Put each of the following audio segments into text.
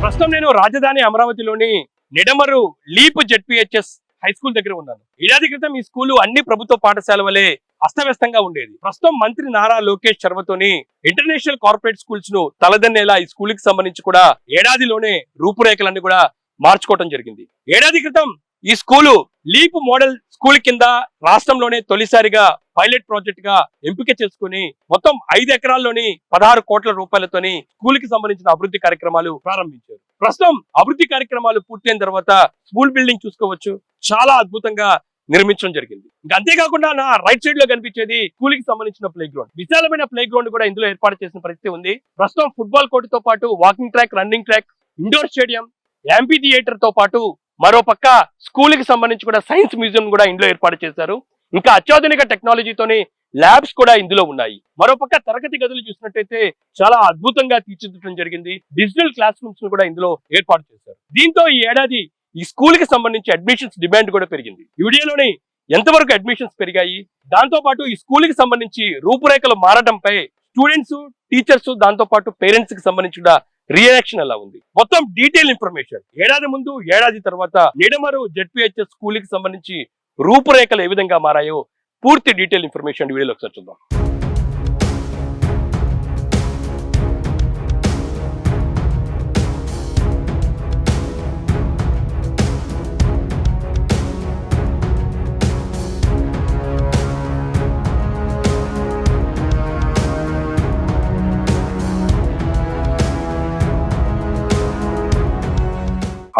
ప్రస్తుతం నేను రాజధాని అమరావతిలోని Nidamarru leap ZPHS high school దగ్గర ఉన్నాను. ఏడాది క్రితం ఈ స్కూలు అన్ని ప్రభుత్వ పాఠశాల వలె అస్తవ్యస్తంగా ఉండేది. ప్రస్తుతం మంత్రి నారా లోకేష్ చొరవతోని ఇంటర్నేషనల్ కార్పొరేట్ స్కూల్స్ ను తలదన్నేలా ఈ స్కూల్ కి సంబంధించి కూడా ఏడాదిలోనే రూపురేఖలన్నీ కూడా మార్చుకోవడం జరిగింది. ఏడాది క్రితం ఈ స్కూలు లీప్ మోడల్ స్కూల్ కింద రాష్ట్రంలోనే తొలిసారిగా పైలట్ ప్రాజెక్ట్ గా ఎంపిక చేసుకుని మొత్తం 5 ఎకరాల్లోని 16 కోట్ల రూపాయలతోని స్కూల్ కి సంబంధించిన అభివృద్ధి కార్యక్రమాలు ప్రారంభించారు. ప్రస్తుతం అభివృద్ధి కార్యక్రమాలు పూర్తయిన తర్వాత స్కూల్ బిల్డింగ్ చూసుకోవచ్చు, చాలా అద్భుతంగా నిర్మించడం జరిగింది. ఇంకా అంతేకాకుండా నా రైట్ సైడ్ లో కనిపించేది స్కూల్ కి సంబంధించిన ప్లే గ్రౌండ్. విశాలమైన ప్లే గ్రౌండ్ కూడా ఇందులో ఏర్పాటు చేసిన పరిస్థితి ఉంది. ప్రస్తుతం ఫుట్బాల్ కోర్టు తో పాటు walking track, running track, indoor stadium, amphitheatre తో పాటు మరో పక్క స్కూల్ కి సంబంధించి కూడా సైన్స్ మ్యూజియం కూడా ఇందులో ఏర్పాటు చేశారు. ఇంకా అత్యాధునిక టెక్నాలజీతోని ల్యాబ్స్ కూడా ఇందులో ఉన్నాయి. మరోపక్క తరగతి గదులు చూసినట్టయితే చాలా అద్భుతంగా తీర్చిదిద్దడం జరిగింది. డిజిటల్ క్లాస్ రూమ్స్ ను కూడా ఇందులో ఏర్పాటు చేశారు. దీంతో ఈ ఏడాది ఈ స్కూల్ కి సంబంధించి అడ్మిషన్స్ డిమాండ్ కూడా పెరిగింది. ఈ వీడియోలోని ఎంతవరకు అడ్మిషన్స్ పెరిగాయి, దాంతో పాటు ఈ స్కూల్ కి సంబంధించి రూపురేఖలు మారడంపై స్టూడెంట్స్, టీచర్స్, దాంతో పాటు పేరెంట్స్ కి సంబంధించి కూడా రియాక్షన్ ఎలా ఉంది, మొత్తం డీటెయిల్ ఇన్ఫర్మేషన్, ఏడాది ముందు ఏడాది తర్వాత నిడమరు జెడ్పీహెచ్ఎస్ స్కూల్ కి సంబంధించి రూపురేఖలు ఏ విధంగా మారాయో పూర్తి డీటెయిల్ ఇన్ఫర్మేషన్ వీడియోలో ఒకసారి చూద్దాం.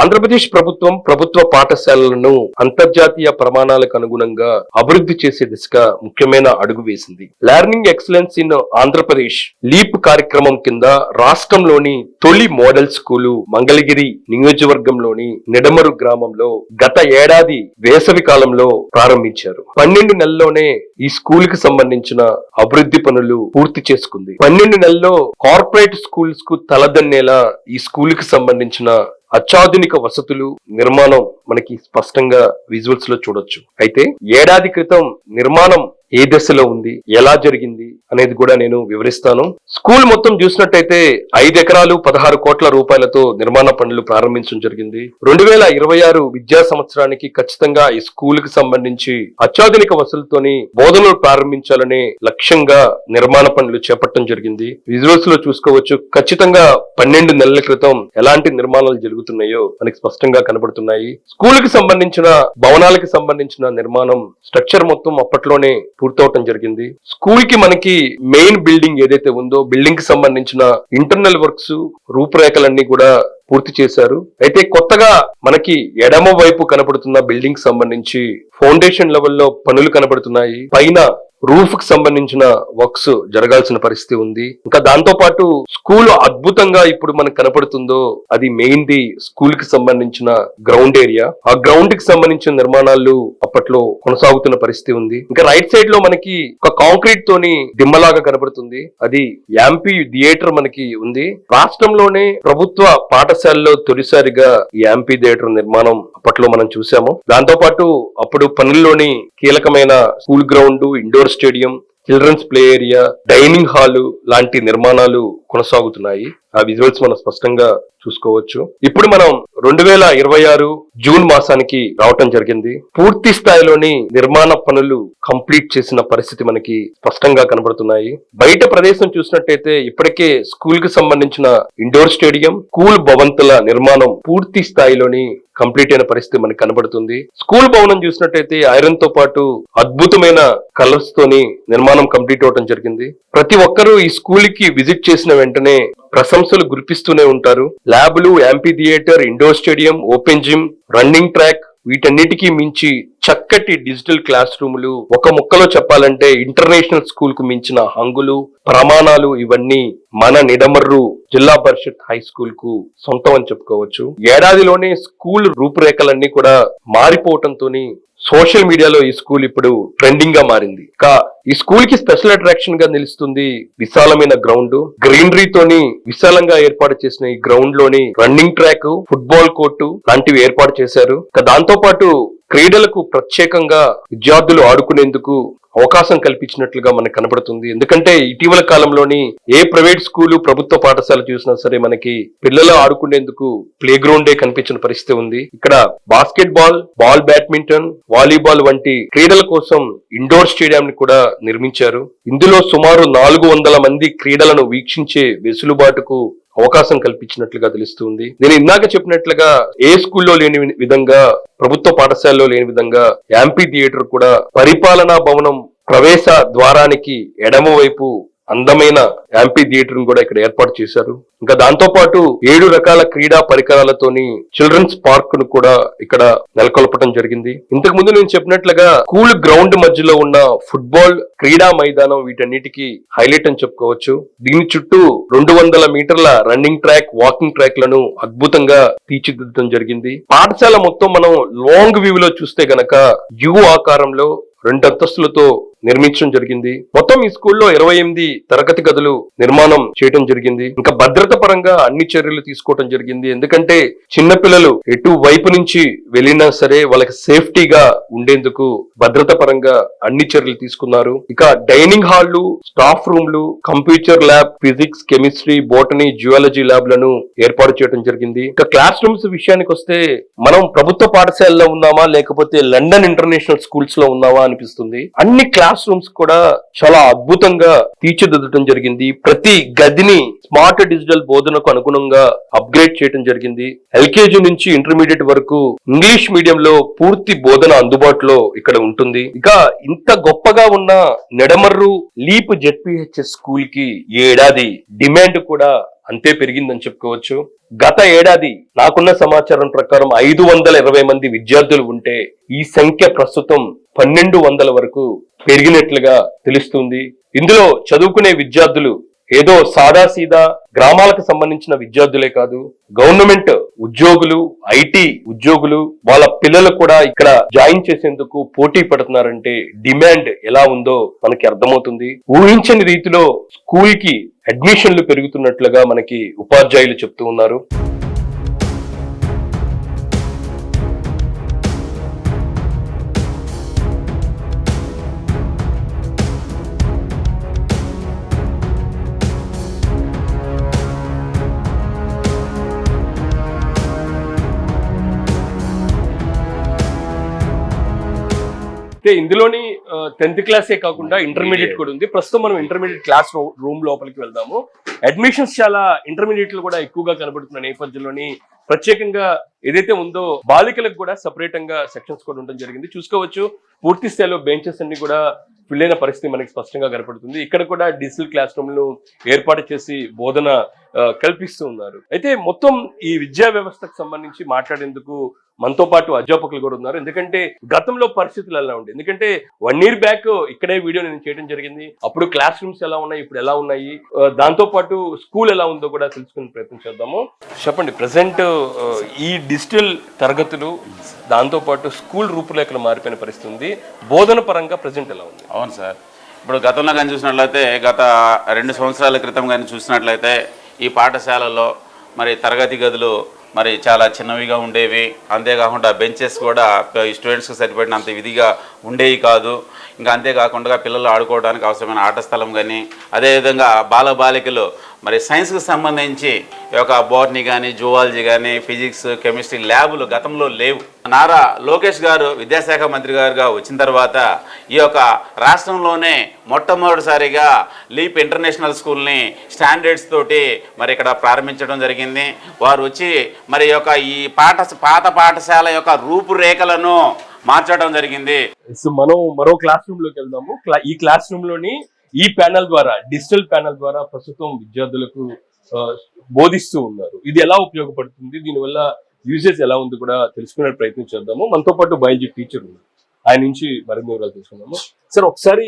ఆంధ్రప్రదేశ్ ప్రభుత్వం ప్రభుత్వ పాఠశాలలను అంతర్జాతీయ ప్రమాణాలకు అనుగుణంగా అభివృద్ధి చేసే దిశగా ముఖ్యమైన అడుగు వేసింది. Learning excellence in Andhra Pradesh leap కార్యక్రమం కింద రాష్ట్రంలోని తొలి మోడల్ స్కూలు మంగళగిరి నియోజకవర్గంలోని నిడమరు గ్రామంలో గత ఏడాది వేసవి కాలంలో ప్రారంభించారు. 12 నెలల్లోనే ఈ స్కూల్ కి సంబంధించిన అభివృద్ధి పనులు పూర్తి చేసుకుంది. 12 నెలల్లో కార్పొరేట్ స్కూల్స్ కు తలదన్నేలా ఈ స్కూల్ కి సంబంధించిన అత్యాధునిక వసతులు, నిర్మాణం మనకి స్పష్టంగా విజువల్స్ లో చూడొచ్చు. అయితే ఏడాది క్రితం నిర్మాణం ఏ దశలో ఉంది, ఎలా జరిగింది అనేది కూడా నేను వివరిస్తాను. స్కూల్ మొత్తం చూసినట్టయితే 5 ఎకరాలు 16 కోట్ల రూపాయలతో నిర్మాణ పనులు ప్రారంభించడం జరిగింది. 2026 విద్యా సంవత్సరానికి ఖచ్చితంగా ఈ స్కూల్ కి సంబంధించి అత్యాధునిక వసతులతోని బోధనలు ప్రారంభించాలనే లక్ష్యంగా నిర్మాణ పనులు చేపట్టడం జరిగింది. విజువల్స్ లో చూసుకోవచ్చు. ఖచ్చితంగా 12 నెలల క్రితం ఎలాంటి నిర్మాణాలు జరుగుతున్నాయో మనకి స్పష్టంగా కనబడుతున్నాయి. స్కూల్ కి సంబంధించిన భవనాలకు సంబంధించిన నిర్మాణం స్ట్రక్చర్ మొత్తం అప్పట్లోనే పూర్తవటం జరిగింది. స్కూల్ కి మనకి మెయిన్ బిల్డింగ్ ఏదైతే ఉందో బిల్డింగ్ కి సంబంధించిన ఇంటర్నల్ వర్క్స్, రూపురేఖలన్నీ కూడా పూర్తి చేశారు. అయితే కొత్తగా మనకి ఎడమ వైపు కనబడుతున్న బిల్డింగ్ సంబంధించి ఫౌండేషన్ లెవెల్లో పనులు కనబడుతున్నాయి. పైన రూఫ్ కి సంబంధించిన వర్క్స్ జరగాల్సిన పరిస్థితి ఉంది. ఇంకా దాంతో పాటు స్కూల్ అద్భుతంగా ఇప్పుడు మనకు కనపడుతుందో అది మెయిన్ ది స్కూల్ కి సంబంధించిన గ్రౌండ్ ఏరియా. ఆ గ్రౌండ్ కి సంబంధించిన నిర్మాణాలు అప్పట్లో కొనసాగుతున్న పరిస్థితి ఉంది. ఇంకా రైట్ సైడ్ లో మనకి ఒక కాంక్రీట్ తోని దిమ్మలాగా కనబడుతుంది. అది యాంపీ థియేటర్ మనకి ఉంది. రాష్ట్రంలోనే ప్రభుత్వ పాఠశాలలో తొలిసారిగా యాంపీ థియేటర్ నిర్మాణం అప్పట్లో మనం చూసాము. దాంతో పాటు అప్పుడు పనుల్లోని కీలకమైన school ground, indoor stadium, children's play area, dining hall లాంటి నిర్మాణాలు కొనసాగుతున్నాయి. ఆ విజువల్స్ మనం స్పష్టంగా చూసుకోవచ్చు. ఇప్పుడు మనం 2026 జూన్ మాసానికి రావటం జరిగింది. పూర్తి స్థాయిలోని నిర్మాణ పనులు కంప్లీట్ చేసిన పరిస్థితి మనకి స్పష్టంగా కనబడుతున్నాయి. బయట ప్రదేశం చూసినట్టయితే ఇప్పటికే స్కూల్ కి సంబంధించిన ఇండోర్ స్టేడియం, స్కూల్ భవంతుల నిర్మాణం పూర్తి స్థాయిలోని కంప్లీట్ అయిన పరిస్థితి మనకి కనబడుతుంది. స్కూల్ భవనం చూసినట్టయితే ఐరన్ తో పాటు అద్భుతమైన కలర్స్ తోని నిర్మాణం కంప్లీట్ అవడం జరిగింది. ప్రతి ఒక్కరూ ఈ స్కూల్ కి విజిట్ చేసిన వెంటనే ప్రశంసలు గురిపిస్తూనే ఉంటారు. ల్యాబ్లు, amphitheatre, indoor stadium, open gym, running track, వీటన్నిటికీ మించి చక్కటి డిజిటల్ క్లాస్ రూములు, ఒక ముక్కలో చెప్పాలంటే ఇంటర్నేషనల్ స్కూల్ కు మించిన హంగులు, ప్రమాణాలు ఇవన్నీ మన నిడమర్రు జిల్లా పరిషత్ హై స్కూల్ కు సొంతం అని చెప్పుకోవచ్చు. ఏడాదిలోనే స్కూల్ రూపురేఖలన్నీ కూడా మారిపోవటంతో సోషల్ మీడియాలో ఈ స్కూల్ ఇప్పుడు ట్రెండింగ్ గా మారింది. ఈ స్కూల్ కి స్పెషల్ అట్రాక్షన్ గా నిలుస్తుంది విశాలమైన గ్రౌండ్. గ్రీనరీతోని విశాలంగా ఏర్పాటు చేసిన ఈ గ్రౌండ్ లోని రన్నింగ్ ట్రాక్, ఫుట్బాల్ కోర్టు లాంటివి ఏర్పాటు చేశారు. దాంతో పాటు క్రీడలకు ప్రత్యేకంగా విద్యార్థులు ఆడుకునేందుకు అవకాశం కల్పించినట్లుగా మనకు కనబడుతుంది. ఎందుకంటే ఇటీవల కాలంలోని ఏ ప్రైవేట్ స్కూలు ప్రభుత్వ పాఠశాల చూసినా సరే మనకి పిల్లలు ఆడుకునేందుకు ప్లే గ్రౌండే కనిపించిన పరిస్థితి ఉంది. ఇక్కడ బాస్కెట్ బాల్ బ్యాడ్మింటన్, వాలీబాల్ వంటి క్రీడల కోసం ఇండోర్ స్టేడియం ని కూడా నిర్మించారు. ఇందులో సుమారు 400 మంది క్రీడలను వీక్షించే వెసులుబాటుకు అవకాశం కల్పించినట్లుగా తెలుస్తుంది. నేను ఇందాక చెప్పినట్లుగా ఏ స్కూల్లో లేని విధంగా, ప్రభుత్వ పాఠశాలలో లేని విధంగా యాంపీ థియేటర్ కూడా పరిపాలనా భవనం ప్రవేశ ద్వారానికి ఎడమ వైపు అందమైన యాంపీ థియేటర్ కూడా ఇక్కడ ఏర్పాటు చేశారు. ఇంకా దాంతో పాటు 7 రకాల క్రీడా పరికరాలతోని చిల్డ్రన్స్ పార్క్ ను కూడా ఇక్కడ నెలకొల్పడం జరిగింది. ఇంతకు ముందు నేను చెప్పినట్లుగా స్కూల్ గ్రౌండ్ మధ్యలో ఉన్న ఫుట్బాల్ క్రీడా మైదానం వీటన్నిటికీ హైలైట్ అని చెప్పుకోవచ్చు. దీని చుట్టూ 200 మీటర్ల రన్నింగ్ ట్రాక్, వాకింగ్ ట్రాక్ లను అద్భుతంగా తీర్చిదిద్దడం జరిగింది. పాఠశాల మొత్తం మనం లాంగ్ వ్యూ లో చూస్తే గనక యు ఆకారంలో 2 అంతస్తులతో నిర్మించడం జరిగింది. మొత్తం ఈ స్కూల్లో 28 తరగతి గదులు నిర్మాణం చేయడం జరిగింది. ఇంకా భద్రత పరంగా అన్ని చర్యలు తీసుకోవడం జరిగింది. ఎందుకంటే చిన్నపిల్లలు ఎటు వైపు నుంచి వెళ్ళినా సరే వాళ్ళకి సేఫ్టీగా ఉండేందుకు భద్రత పరంగా అన్ని చర్యలు తీసుకున్నారు. ఇక డైనింగ్ హాళ్లు, స్టాఫ్ రూమ్లు, computer lab, physics, chemistry, botany, geology ల్యాబ్లను ఏర్పాటు చేయడం జరిగింది. ఇక క్లాస్ రూమ్స్ విషయానికి వస్తే మనం ప్రభుత్వ పాఠశాలలో ఉన్నామా లేకపోతే లండన్ ఇంటర్నేషనల్ స్కూల్స్ లో ఉన్నామా అనిపిస్తుంది. అన్ని క్లాస్ రూమ్స్ కూడా చాలా అద్భుతంగా తీర్చిదిద్దడం జరిగింది. ప్రతి గదిని స్మార్ట్ డిజిటల్ బోధనకు అనుగుణంగా అప్గ్రేడ్ చేయడం జరిగింది. ఎల్కేజీ నుంచి ఇంటర్మీడియట్ వరకు ఇంగ్లీష్ మీడియంలో పూర్తి బోధన అందుబాటులో ఇక్కడ ఉంటుంది. ఇక ఇంత గొప్పగా ఉన్న నెడమర్రు లీప్ జెడ్పీహెచ్ఎస్ స్కూల్ కి ఈ ఏడాది డిమాండ్ కూడా అంతే పెరిగిందని చెప్పుకోవచ్చు. గత ఏడాది నాకున్న సమాచారం ప్రకారం 520 మంది విద్యార్థులు ఉంటే ఈ సంఖ్య ప్రస్తుతం 1200 వరకు పెరిగినట్లుగా తెలుస్తుంది. ఇందులో చదువుకునే విద్యార్థులు ఏదో సాదాసీదా గ్రామాలకు సంబంధించిన విద్యార్థులే కాదు, గవర్నమెంట్ ఉద్యోగులు, ఐటీ ఉద్యోగులు వాళ్ళ పిల్లలు కూడా ఇక్కడ జాయిన్ చేసేందుకు పోటీ పడుతున్నారంటే డిమాండ్ ఎలా ఉందో మనకి అర్థమవుతుంది. ఊహించని రీతిలో స్కూల్ కి అడ్మిషన్లు పెరుగుతున్నట్లుగా మనకి ఉపాధ్యాయులు చెప్తూ ఉన్నారు. ఇందులోని 10th క్లాసే కాకుండా ఇంటర్మీడియట్ కూడా ఉంది. ప్రస్తుతం మనం ఇంటర్మీడియట్ క్లాస్ రూమ్ లోపలికి వెళ్దాము. అడ్మిషన్స్ చాలా ఇంటర్మీడియట్ లో కూడా ఎక్కువగా కనబడుతున్న నేపథ్యంలోని ప్రత్యేకంగా ఏదైతే ఉందో బాలికలకు కూడా సపరేట్ గా సెక్షన్స్ కూడా ఉండడం జరిగింది. చూసుకోవచ్చు పూర్తి స్థాయిలో బెంచెస్ అన్ని కూడా ఫిల్ అయిన పరిస్థితి మనకి స్పష్టంగా కనపడుతుంది. ఇక్కడ కూడా డిజిటల్ క్లాస్ రూమ్ ను ఏర్పాటు చేసి బోధన కల్పిస్తూ ఉన్నారు. అయితే మొత్తం ఈ విద్యా వ్యవస్థకు సంబంధించి మాట్లాడేందుకు మనతో పాటు అధ్యాపకులు కూడా ఉన్నారు. ఎందుకంటే గతంలో పరిస్థితులు ఎలా ఉండే, ఎందుకంటే 1 year బ్యాక్ ఇక్కడే వీడియో నేను చేయడం జరిగింది. అప్పుడు క్లాస్ రూమ్స్ ఎలా ఉన్నాయి, ఇప్పుడు ఎలా ఉన్నాయి, దాంతో పాటు స్కూల్ ఎలా ఉందో కూడా తెలుసుకునే ప్రయత్నం చేద్దాము. చెప్పండి, ప్రెసెంట్ ఈ డిజిటల్ తరగతులు దాంతో పాటు స్కూల్ రూపురేఖలు మారిపోయిన పరిస్థితి ఉంది. బోధన పరంగా ప్రెసెంట్ ఎలా ఉంది? అవును సార్, ఇప్పుడు గతంలో కానీ చూసినట్లయితే గత 2 సంవత్సరాల క్రితం కానీ చూసినట్లయితే ఈ పాఠశాలలో మరి తరగతి గదులు మరి చాలా చిన్నవిగా ఉండేవి. అంతేకాకుండా బెంచెస్ కూడా స్టూడెంట్స్కి సరిపడినంత విధిగా ఉండేవి కాదు. ఇంకా అంతేకాకుండా పిల్లలు ఆడుకోవడానికి అవసరమైన ఆట స్థలం కానీ, అదేవిధంగా బాలబాలికలు మరి సైన్స్కి సంబంధించి ఈ యొక్క బోటనీ కానీ, జువాలజీ కానీ, ఫిజిక్స్, కెమిస్ట్రీ ల్యాబులు గతంలో లేవు. నారా లోకేష్ గారు విద్యాశాఖ మంత్రి గారుగా వచ్చిన తర్వాత ఈ యొక్క రాష్ట్రంలోనే మొట్టమొదటిసారిగా లీప్ ఇంటర్నేషనల్ స్కూల్ని స్టాండర్డ్స్ తోటి మరి ఇక్కడ ప్రారంభించడం జరిగింది. వారు వచ్చి మరి యొక్క ఈ పాత పాఠశాల యొక్క రూపురేఖలను మార్చడం జరిగింది. మనం మరో క్లాస్ రూమ్ లోకి వెళ్దాము. ఈ క్లాస్ రూమ్ లోని ఈ ప్యానల్ ద్వారా, డిజిటల్ ప్యానల్ ద్వారా ప్రస్తుతం విద్యార్థులకు బోధిస్తూ ఉన్నారు. ఇది ఎలా ఉపయోగపడుతుంది, దీనివల్ల యూజెస్ ఎలా ఉంది కూడా తెలుసుకునే ప్రయత్నం చేద్దాము. మనతో పాటు బయాలజీ టీచర్ ఉన్నారు, ఆయన నుంచి మరిన్ని వివరాలు తెలుసుకుందాము. సార్, ఒకసారి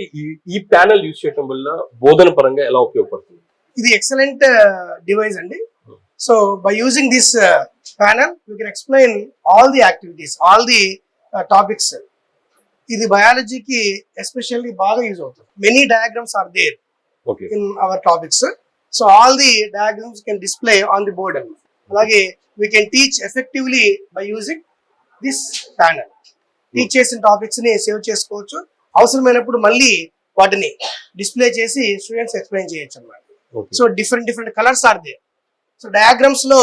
ఈ ప్యానల్ యూజ్ చేయడం వల్ల బోధన పరంగా ఎలా ఉపయోగపడుతుంది? ఇది ఎక్సలెంట్ డివైస్ అండి. So by using this panel you can explain all the activities, all the topics. ఇది బయాలజీకి ఎస్పెషల్లీ బాగా యూజ్ అవుతుంది. Many diagrams are there in our topics. So all the diagrams can display on the board అండి. అలాగే we can teach effectively by using this panel. Teach చేసిన topics ని save చేసుకోవచ్చు. అవసరమైనప్పుడు మళ్ళీ వాటిని డిస్ప్లే చేసి స్టూడెంట్స్ ఎక్స్ప్లెయిన్ చేయొచ్చు అన్నమాట. Okay. So different colours are they. So diagrams లో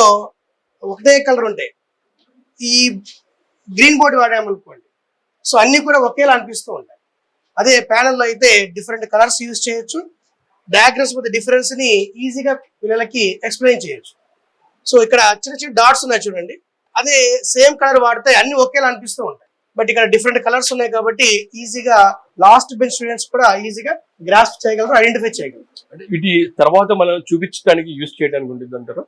ఒకటే కలర్ ఉంటాయి. ఈ గ్రీన్ బోర్డ్ వాడామనుకోండి, సో అన్ని కూడా ఒకేలా అనిపిస్తూ ఉంటాయి. అదే ప్యానెల్లో అయితే డిఫరెంట్ కలర్స్ యూజ్ చేయొచ్చు. డయాగ్రామ్స్ మధ్య డిఫరెన్స్ ని ఈజీగా పిల్లలకి ఎక్స్ప్లెయిన్ చేయొచ్చు. సో ఇక్కడ చిన్న చిన్న డాట్స్ ఉన్నాయి చూడండి, అదే సేమ్ కలర్ వాడితే అన్ని ఒకేలా అనిపిస్తూ ఉంటాయి. బట్ ఇక్కడ డిఫరెంట్ కలర్స్ ఉన్నాయి కాబట్టి ఈజీగా లాస్ట్ బెంచ్ స్టూడెంట్స్ కూడా ఈజీగా గ్రాస్ప్ చేయగలరు, ఐడెంటిఫై చేయగలరు. అంటే ఇది తర్వాత మనం చూపించడానికి యూజ్ చేయడానికి ఉంటుంది అంటారా?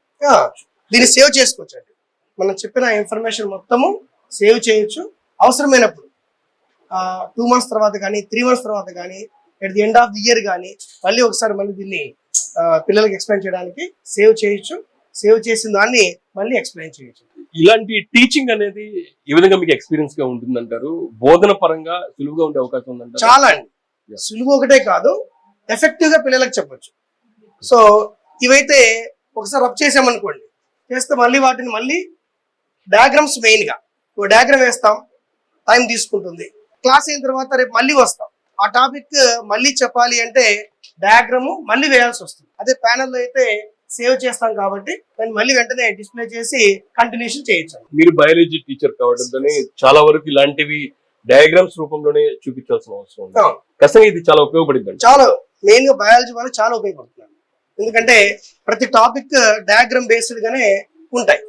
దీన్ని సేవ్ చేసుకోవచ్చు అండి. మనం చెప్పిన ఇన్ఫర్మేషన్ మొత్తము సేవ్ చేయొచ్చు. అవసరమైనప్పుడు 2 months తర్వాత కానీ 3 months తర్వాత కానీ at the end of the year కానీ మళ్ళీ ఒకసారి దీన్ని పిల్లలకి ఎక్స్ప్లెయిన్ చేయడానికి సేవ్ చేయొచ్చు. సేవ్ చేసిన దాన్ని మళ్ళీ ఎక్స్ప్లెయిన్ చేయొచ్చు. ఇలాంటి టీచింగ్ అనేది ఈ విధంగా మీకు ఎక్స్పీరియన్స్ గా ఉంటుందంటారు? బోధన పరంగా సులువుగా ఉండే అవకాశం ఉందంటారు? చాలా అండి. సులువు ఒకటే కాదు, ఎఫెక్టివ్ గా పిల్లలకు చెప్పొచ్చు. సో ఇవైతే ఒకసారి రబ్ చేసామనుకోండి, చేస్తే మళ్ళీ వాటిని మళ్ళీ డయాగ్రామ్స్ మెయిన్ గా ఒక డయాగ్రామ్ వేస్తాం, టైం తీసుకుంటుంది. క్లాస్ అయిన తర్వాత రేపు మళ్ళీ వస్తాం, ఆ టాపిక్ మళ్ళీ చెప్పాలి అంటే డయాగ్రామ్ మళ్ళీ వేయాల్సి వస్తుంది. అదే ప్యానెల్లో అయితే సేవ్ చేస్తాం కాబట్టి దాన్ని మళ్ళీ వెంటనే డిస్ప్లే చేసి కంటిన్యూషన్ చేయొచ్చు. మీరు బయాలజీ టీచర్ కావడంతోనే చాలా వరకు ఇలాంటివి డయాగ్రామ్స్ రూపంలోనే చూపించాల్సిన అవసరం ఉంది. ఖచ్చితంగా ఇది చాలా ఉపయోగపడింది. చాలా మెయిన్ గా బయాలజీ వాళ్ళు చాలా ఉపయోగపడుతున్నారు. ఎందుకంటే ప్రతి టాపిక్ డయాగ్రామ్ బేస్డ్ గానే ఉంటాయి.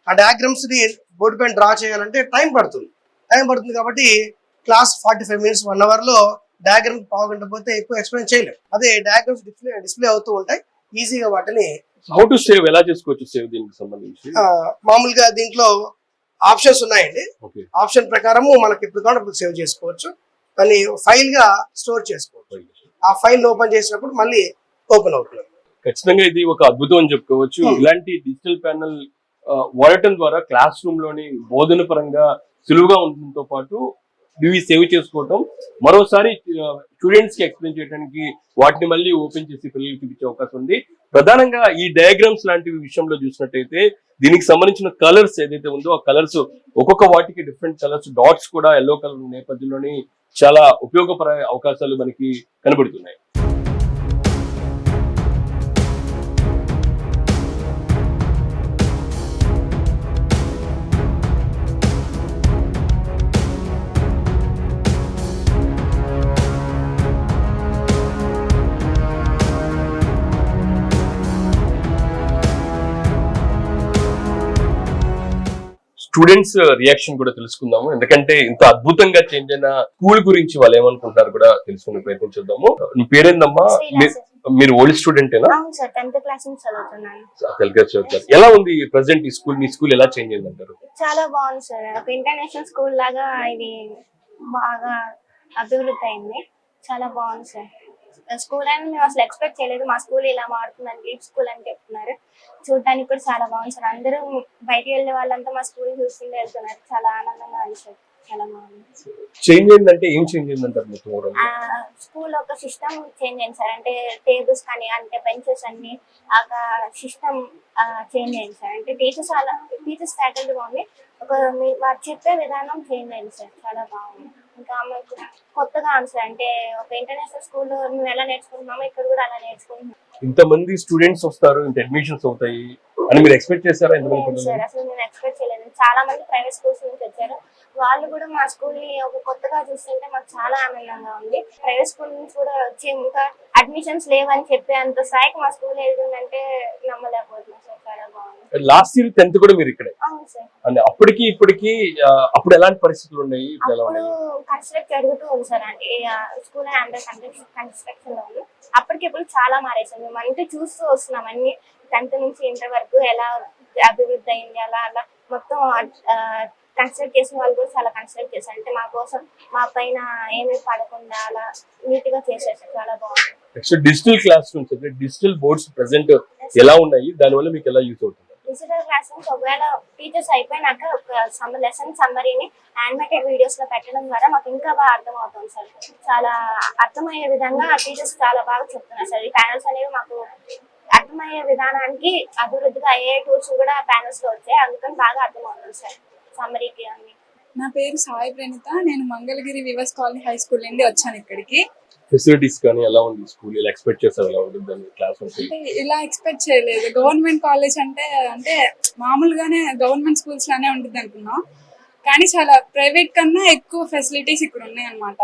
ఆ డయాగ్రామ్స్ ని బోర్డు పైన డ్రా చేయాలంటే టైం పడుతుంది కాబట్టి క్లాస్ 45 minutes 1 hour లో డయాగ్రామ్ పావుగంట పోతే ఎక్కువ ఎక్స్ప్లెయిన్ చేయలేం. అదే డయాగ్రామ్స్ డిస్ప్లే అవుతూ ఉంటాయి, ఈజీగా వాటిని హౌ టు సేవ్ ఎలా చేసుకోవచ్చు? సేవ్ దీనికి సంబంధించి మామూలుగా దీంట్లో ఆప్షన్స్ ఉన్నాయండి. ఆప్షన్ ప్రకారము మనకి ఎప్పుడు కావాలంటే సేవ్ చేసుకోవచ్చు, దాన్ని ఫైల్ గా స్టోర్ చేసుకోవచ్చు. ఆ ఫైల్ ఓపెన్ చేసినప్పుడు మళ్ళీ ఓపెన్ అవుతుంది. ఖచ్చితంగా ఇది ఒక అద్భుతం అని చెప్పుకోవచ్చు. ఇలాంటి డిజిటల్ ప్యానల్ వాడటం ద్వారా క్లాస్ రూమ్ లోని బోధన పరంగా సులువుగా ఉండడంతో పాటు ఇవి సేవ్ చేసుకోవటం, మరోసారి స్టూడెంట్స్ కి ఎక్స్ప్లెయిన్ చేయడానికి వాటిని మళ్ళీ ఓపెన్ చేసి పిల్లలకి చూపించే అవకాశం ఉంది. ప్రధానంగా ఈ డయాగ్రామ్స్ లాంటి విషయంలో చూసినట్టయితే దీనికి సంబంధించిన కలర్స్ ఏదైతే ఉందో ఆ కలర్స్ ఒక్కొక్క వాటికి డిఫరెంట్ కలర్స్, డాట్స్ కూడా ఎల్లో కలర్ నేపథ్యంలోని చాలా ఉపయోగపడే అవకాశాలు మనకి కనబడుతున్నాయి. స్టూడెంట్స్ రియాక్షన్ కూడా తెలుసుకుందాము, ఎందుకంటే ఇంత అద్భుతంగా చేంజ్ అయిన స్కూల్ గురించి వాళ్ళు ఏమనుకుంటారు కూడా తెలుసుకునే ప్రయత్నం చేద్దాము. నీ పేరేందమ్మా? మీరు ఓల్డ్ స్టూడెంటేనా? అవును సార్, 10th క్లాస్ నుంచి చదువుతున్నాను. చదువుతారు. ఎలా ఉంది ప్రెసెంట్ ఈ స్కూల్? మీ స్కూల్ ఎలా చేంజ్ అయింది అంటారు? చాలా బాగుంది సార్. ఒక ఇంటర్నేషనల్ స్కూల్ లాగా ఇది బాగా అభివృద్ధి అయింది. చాలా బాగుంది సార్. స్కూల్ అని మేము అసలు ఎక్స్పెక్ట్ చేయలేదు. మా స్కూల్ ఇలా మారుతుందని, లీప్ స్కూల్ అని చెప్తున్నారు. చూడడానికి కూడా చాలా బాగుంది సార్. అందరూ బయటికి వెళ్ళే వాళ్ళంతా మా స్కూల్ చూస్తుండే వెళ్తున్నారు. చాలా ఆనందంగా ఉంది సార్. చాలా బాగుంది. చేంజ్ అయిందంటే ఏం చేంజ్ అయిందంటారు? స్కూల్ ఒక సిస్టమ్ చేంజ్ అయింది సార్. అంటే టేబుల్స్ కానీ, అంటే బెంచెస్ అన్ని ఒక సిస్టమ్ చేంజ్ అయింది సార్. అంటే టీచర్స్ ఫ్యాకల్టీ బాగుంది. వారు చెప్పే విధానం చేంజ్ అయింది సార్. చాలా బాగుంది. ఇంకా మాకు కొత్తగా ఉంది సార్. అంటే ఒక ఇంటర్నేషనల్ స్కూల్లో మేము ఎలా నేర్చుకుంటున్నామో ఇక్కడ కూడా అలా నేర్చుకుంటున్నాం. ఇంతమంది స్టూడెంట్స్ వస్తారు, ఇంత అడ్మిషన్స్ అవుతాయి అని మీరు ఎక్స్పెక్ట్ చేశారా? సార్ అసలు నేను ఎక్స్పెక్ట్ చేయలేదు. చాలా మంది ప్రైవేట్ స్కూల్స్ నుంచి వచ్చారు. వాళ్ళు కూడా మా స్కూల్ ని ఒక కొత్తగా చూస్తుంటే మాకు చాలా ఆనందంగా ఉంది. ప్రైవేట్ స్కూల్ నుంచి కూడా వచ్చి ఇంకా అడ్మిషన్స్ లేవని చెప్పే అంత స్థాయికి మా స్కూల్ వెళ్తుందంటే నమ్మలేకపోతున్నాం సార్. చాలా బాగుంది. లాస్ట్ ఇయర్ 10th కూడా మీరు ఇక్కడే? అవును సార్. అంటే అప్పటికి ఇప్పటికి అప్పుడు ఎలాంటి పరిస్థితులు ఉన్నాయి? అప్పుడు కన్స్ట్రక్ట్ జరుగుతూ ఉంది సార్. అంటే స్కూల్ అండర్ కన్స్ట్రక్షన్ లో ఉంది. అప్పటికి ఇప్పుడు చాలా మారేసాం. మేము అంటే చూస్తూ వస్తున్నాం అన్ని 10th నుంచి ఇంటర్ వరకు ఎలా అభివృద్ధి అయింది. అలా అలా మొత్తం కన్స్ట్రక్ట్ చేసిన వాళ్ళు కూడా చాలా కన్స్ట్రక్ట్ చేశారు. అంటే మా కోసం మా పైన ఏమీ పడకుండా అలా నీట్ గా చేసేసారు. చాలా బాగుంది. నెక్స్ట్ డిజిటల్ క్లాస్ రూమ్స్, అంటే డిజిటల్ బోర్డ్స్ ప్రెసెంట్ ఎలా ఉన్నాయి, దాని వల్ల మీకు ఎలా యూస్ అవుతుంది? డిజిటల్ క్లాస్ రూమ్స్ ఒకవేళ టీచర్స్ అయిపోయినాక ఒక లెసన్ సమ్మరీని యానిమేటెడ్ వీడియోస్ లో పెట్టడం ద్వారా మాకు ఇంకా బాగా అర్థం అవుతుంది సార్. చాలా అర్థమయ్యే విధంగా టీచర్స్ చాలా బాగా చెప్తున్నారు సార్. ఈ ప్యానల్స్ అనేవి మాకు అర్థమయ్యే విధానానికి అభివృద్ధిగా అయ్యే టూల్స్ కూడా ప్యానల్స్ లో వచ్చాయి. అందుకని బాగా అర్థమవుతుంది సార్ సమ్మరీకి అన్ని. నా పేరు సాయి ప్రణీత. నేను మంగళగిరి వివస్ కాలనీ హై స్కూల్ నుండి వచ్చాను ఇక్కడికి. ఫెసిలిటీస్ కానీ ఎలా ఉంది స్కూల్, ఇలా ఎక్స్పెక్ట్ చేస్తారు ఎలా ఉంటుంది క్లాస్ రూమ్? అంటే ఇలా ఎక్స్పెక్ట్ చేయలేదు. గవర్నమెంట్ కాలేజ్ అంటే మామూలుగానే గవర్నమెంట్ స్కూల్స్ లానే ఉంటుంది అనుకున్నాం, కానీ చాలా ప్రైవేట్ కన్నా ఎక్కువ ఫెసిలిటీస్ ఇక్కడ ఉన్నాయి అన్నమాట.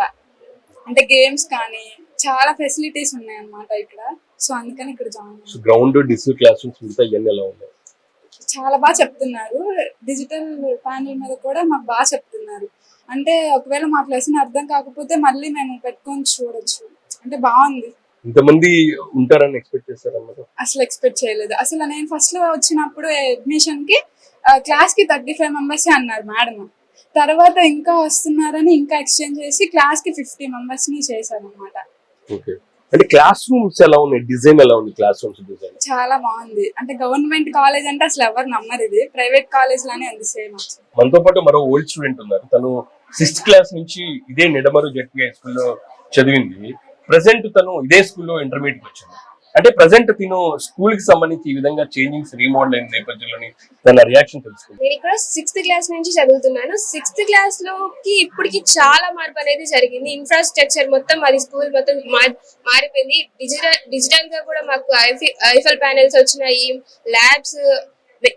అంటే గేమ్స్ కానీ చాలా ఫెసిలిటీస్ ఉన్నాయి అన్నమాట ఇక్కడ. సో అందుకని ఇక్కడ join. Ground digital class rooms మిగతా ఇవన్నీ ఎలా ఉన్నాయి? చాలా బాగా చెప్తున్నారు. డిజిటల్ ప్యానెల్ మీద కూడా మాకు బాగా చెప్తున్నారు. అంటే ఒకవేళ మాకు లెసన్ అర్థం కాకపోతే మళ్ళీ మేము పెట్టుకొని చూడొచ్చు. అంటే బాగుంది. ఇంతమంది ఉంటారని ఎక్స్పెక్ట్ చేస్తారన్నమాట? అసలు ఎక్స్పెక్ట్ చేయలేదు. అసలు నేను ఫస్ట్ లో వచ్చినప్పుడు అడ్మిషన్ కి క్లాస్ కి 35 మెంబర్స్ అన్నారు మేడం. తర్వాత ఇంకా వస్తున్నారని ఇంకా ఎక్స్చేంజ్ చేసి క్లాస్ కి 50 మెంబర్స్ ని చేశారు అన్నమాట. ఓకే. అంటే క్లాస్ రూమ్స్ ఎలా ఉన్నాయి, డిజైన్ ఎలా ఉంది? క్లాస్ రూమ్స్ డిజైన్ చాలా బాగుంది. అంటే గవర్నమెంట్ కాలేజ్ అంటే అసలు ఎవరు నమ్మరు, ఇది ప్రైవేట్ కాలేజ్ లానే ఉంది సేమ్. మనతో పాటు మరో ఓల్డ్ స్టూడెంట్ ఉన్నారు. తను 6th క్లాస్ నుంచి ఇదే నిడమరు జెడ్పీ హై స్కూల్లో చదివింది. ప్రెసెంట్ తను ఇదే స్కూల్లో ఇంటర్మీడియట్ వచ్చింది. అంటే ప్రెసెంట్ తిను స్కూల్ కి సంబంధించి ఈ విధంగా చేంజింగ్స్ రీమోడల్ అయిన నేపథ్యంలోని తన రియాక్షన్ తెలుసుకుంది. నేను ఇక్కడ 6th క్లాస్ నుంచి చదువుతున్నాను. 6th క్లాస్ లోకి ఇప్పటికి చాలా మార్పు అనేది జరిగింది. ఇన్ఫ్రాస్ట్రక్చర్ మొత్తం అది స్కూల్ మొత్తం మారిపోయింది. డిజిటల్ గా కూడా మాకు ఐఫల్ ప్యానెల్స్ వచ్చినాయి. ల్యాబ్స్,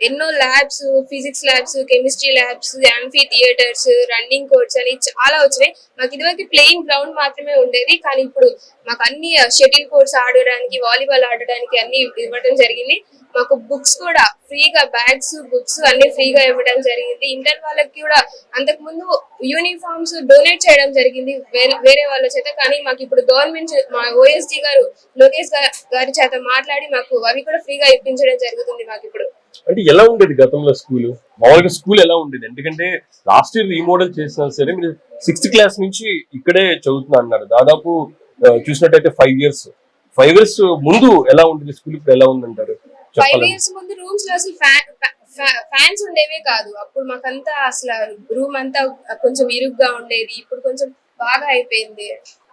ఎన్నో labs, physics labs, chemistry labs, amphi theatres, running courts అని చాలా వచ్చినాయి. మాకు ఇదివరకు ప్లేయింగ్ గ్రౌండ్ మాత్రమే ఉండేది, కానీ ఇప్పుడు మాకు అన్ని షటిల్ కోర్ట్స్ ఆడడానికి, వాలీబాల్ ఆడడానికి అన్ని ఇవ్వడం జరిగింది. మాకు బుక్స్ కూడా ఫ్రీగా, బ్యాగ్స్, బుక్స్ అన్ని ఫ్రీగా ఇవ్వడం జరిగింది. ఇంటర్ వాళ్ళకి కూడా అంతకు ముందు యూనిఫామ్స్ డొనేట్ చేయడం జరిగింది వేరే వాళ్ళ చేత, కానీ మాకు ఇప్పుడు గవర్నమెంట్ మా ఓఎస్డి గారు లోకేష్ గారి చేత మాట్లాడి మాకు అవి కూడా ఫ్రీగా ఇప్పించడం జరుగుతుంది మాకు ఇప్పుడు. అంటే ఎలా ఉండేది గతంలో స్కూల్? మామూలుగా స్కూల్ ఎలా ఉండేది? ఎందుకంటే లాస్ట్ ఇయర్ రీమోడల్ చేసినా సరే మీరు 6th క్లాస్ నుంచి ఇక్కడే చదువుతున్నా అన్నారు. దాదాపు చూసినట్టయితే 5 ఇయర్స్ ముందు ఎలా ఉండేది స్కూల్, ఇప్పుడు ఎలా ఉందంటారు? 5 ఇయర్స్ ముందు రూమ్స్ లో అసలు ఫ్యాన్స్ ఉండేవే కాదు. అప్పుడు మాకంతా అసలు రూమ్ అంతా కొంచెం ఇరుగ్గా ఉండేది. ఇప్పుడు కొంచెం బాగా అయిపోయింది.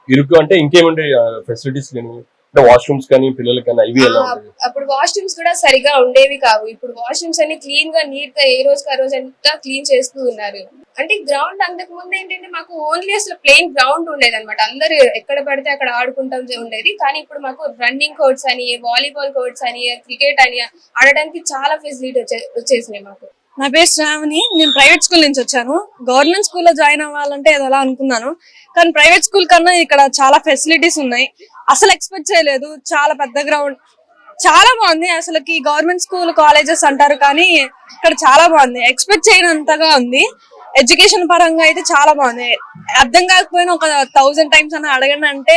ఇరుగ్గా అంటే ఇంకేముండే ఫెసిలిటీస్ కానీ, వాష్రూమ్స్ కానీ పిల్లలకి కానీ ఇవి ఎలా ఉండేది? అప్పుడు వాష్రూమ్స్ కూడా సరిగా ఉండేవి కావు. ఇప్పుడు వాష్రూమ్స్ అన్ని క్లీన్ గా, నీట్ గా ఏ రోజుకి ఆ రోజు అంతా క్లీన్ చేస్తూ ఉన్నారు. అంటే గ్రౌండ్ అంతకు ముందు ఏంటంటే మాకు ఓన్లీ అసలు ప్లేన్ గ్రౌండ్ ఉండేది అనమాట. అందరు ఎక్కడ పడితే అక్కడ ఆడుకుంటాం ఉండేది. కానీ ఇప్పుడు మాకు రన్నింగ్ కోర్ట్స్ అని, వాలీబాల్ కోర్ట్స్ అని, క్రికెట్ అని ఆడడానికి చాలా ఫెసిలిటీ వచ్చేసినాయి మాకు. నా పేరు శ్రావణి. నేను ప్రైవేట్ స్కూల్ నుంచి వచ్చాను. గవర్నమెంట్ స్కూల్లో జాయిన్ అవ్వాలంటే అది అలా అనుకున్నాను, కానీ ప్రైవేట్ స్కూల్ కన్నా ఇక్కడ చాలా ఫెసిలిటీస్ ఉన్నాయి. అసలు ఎక్స్పెక్ట్ చేయలేదు. చాలా పెద్ద గ్రౌండ్, చాలా బాగుంది. అసలుకి గవర్నమెంట్ స్కూల్ కాలేజెస్ అంటారు, కానీ ఇక్కడ చాలా బాగుంది. ఎక్స్పెక్ట్ చేయనంతగా ఉంది. ఎడ్యుకేషన్ పరంగా అయితే చాలా బాగుంది. అర్థం కాకపోయినా ఒక 1000 టైమ్స్ అని అడగండి అంటే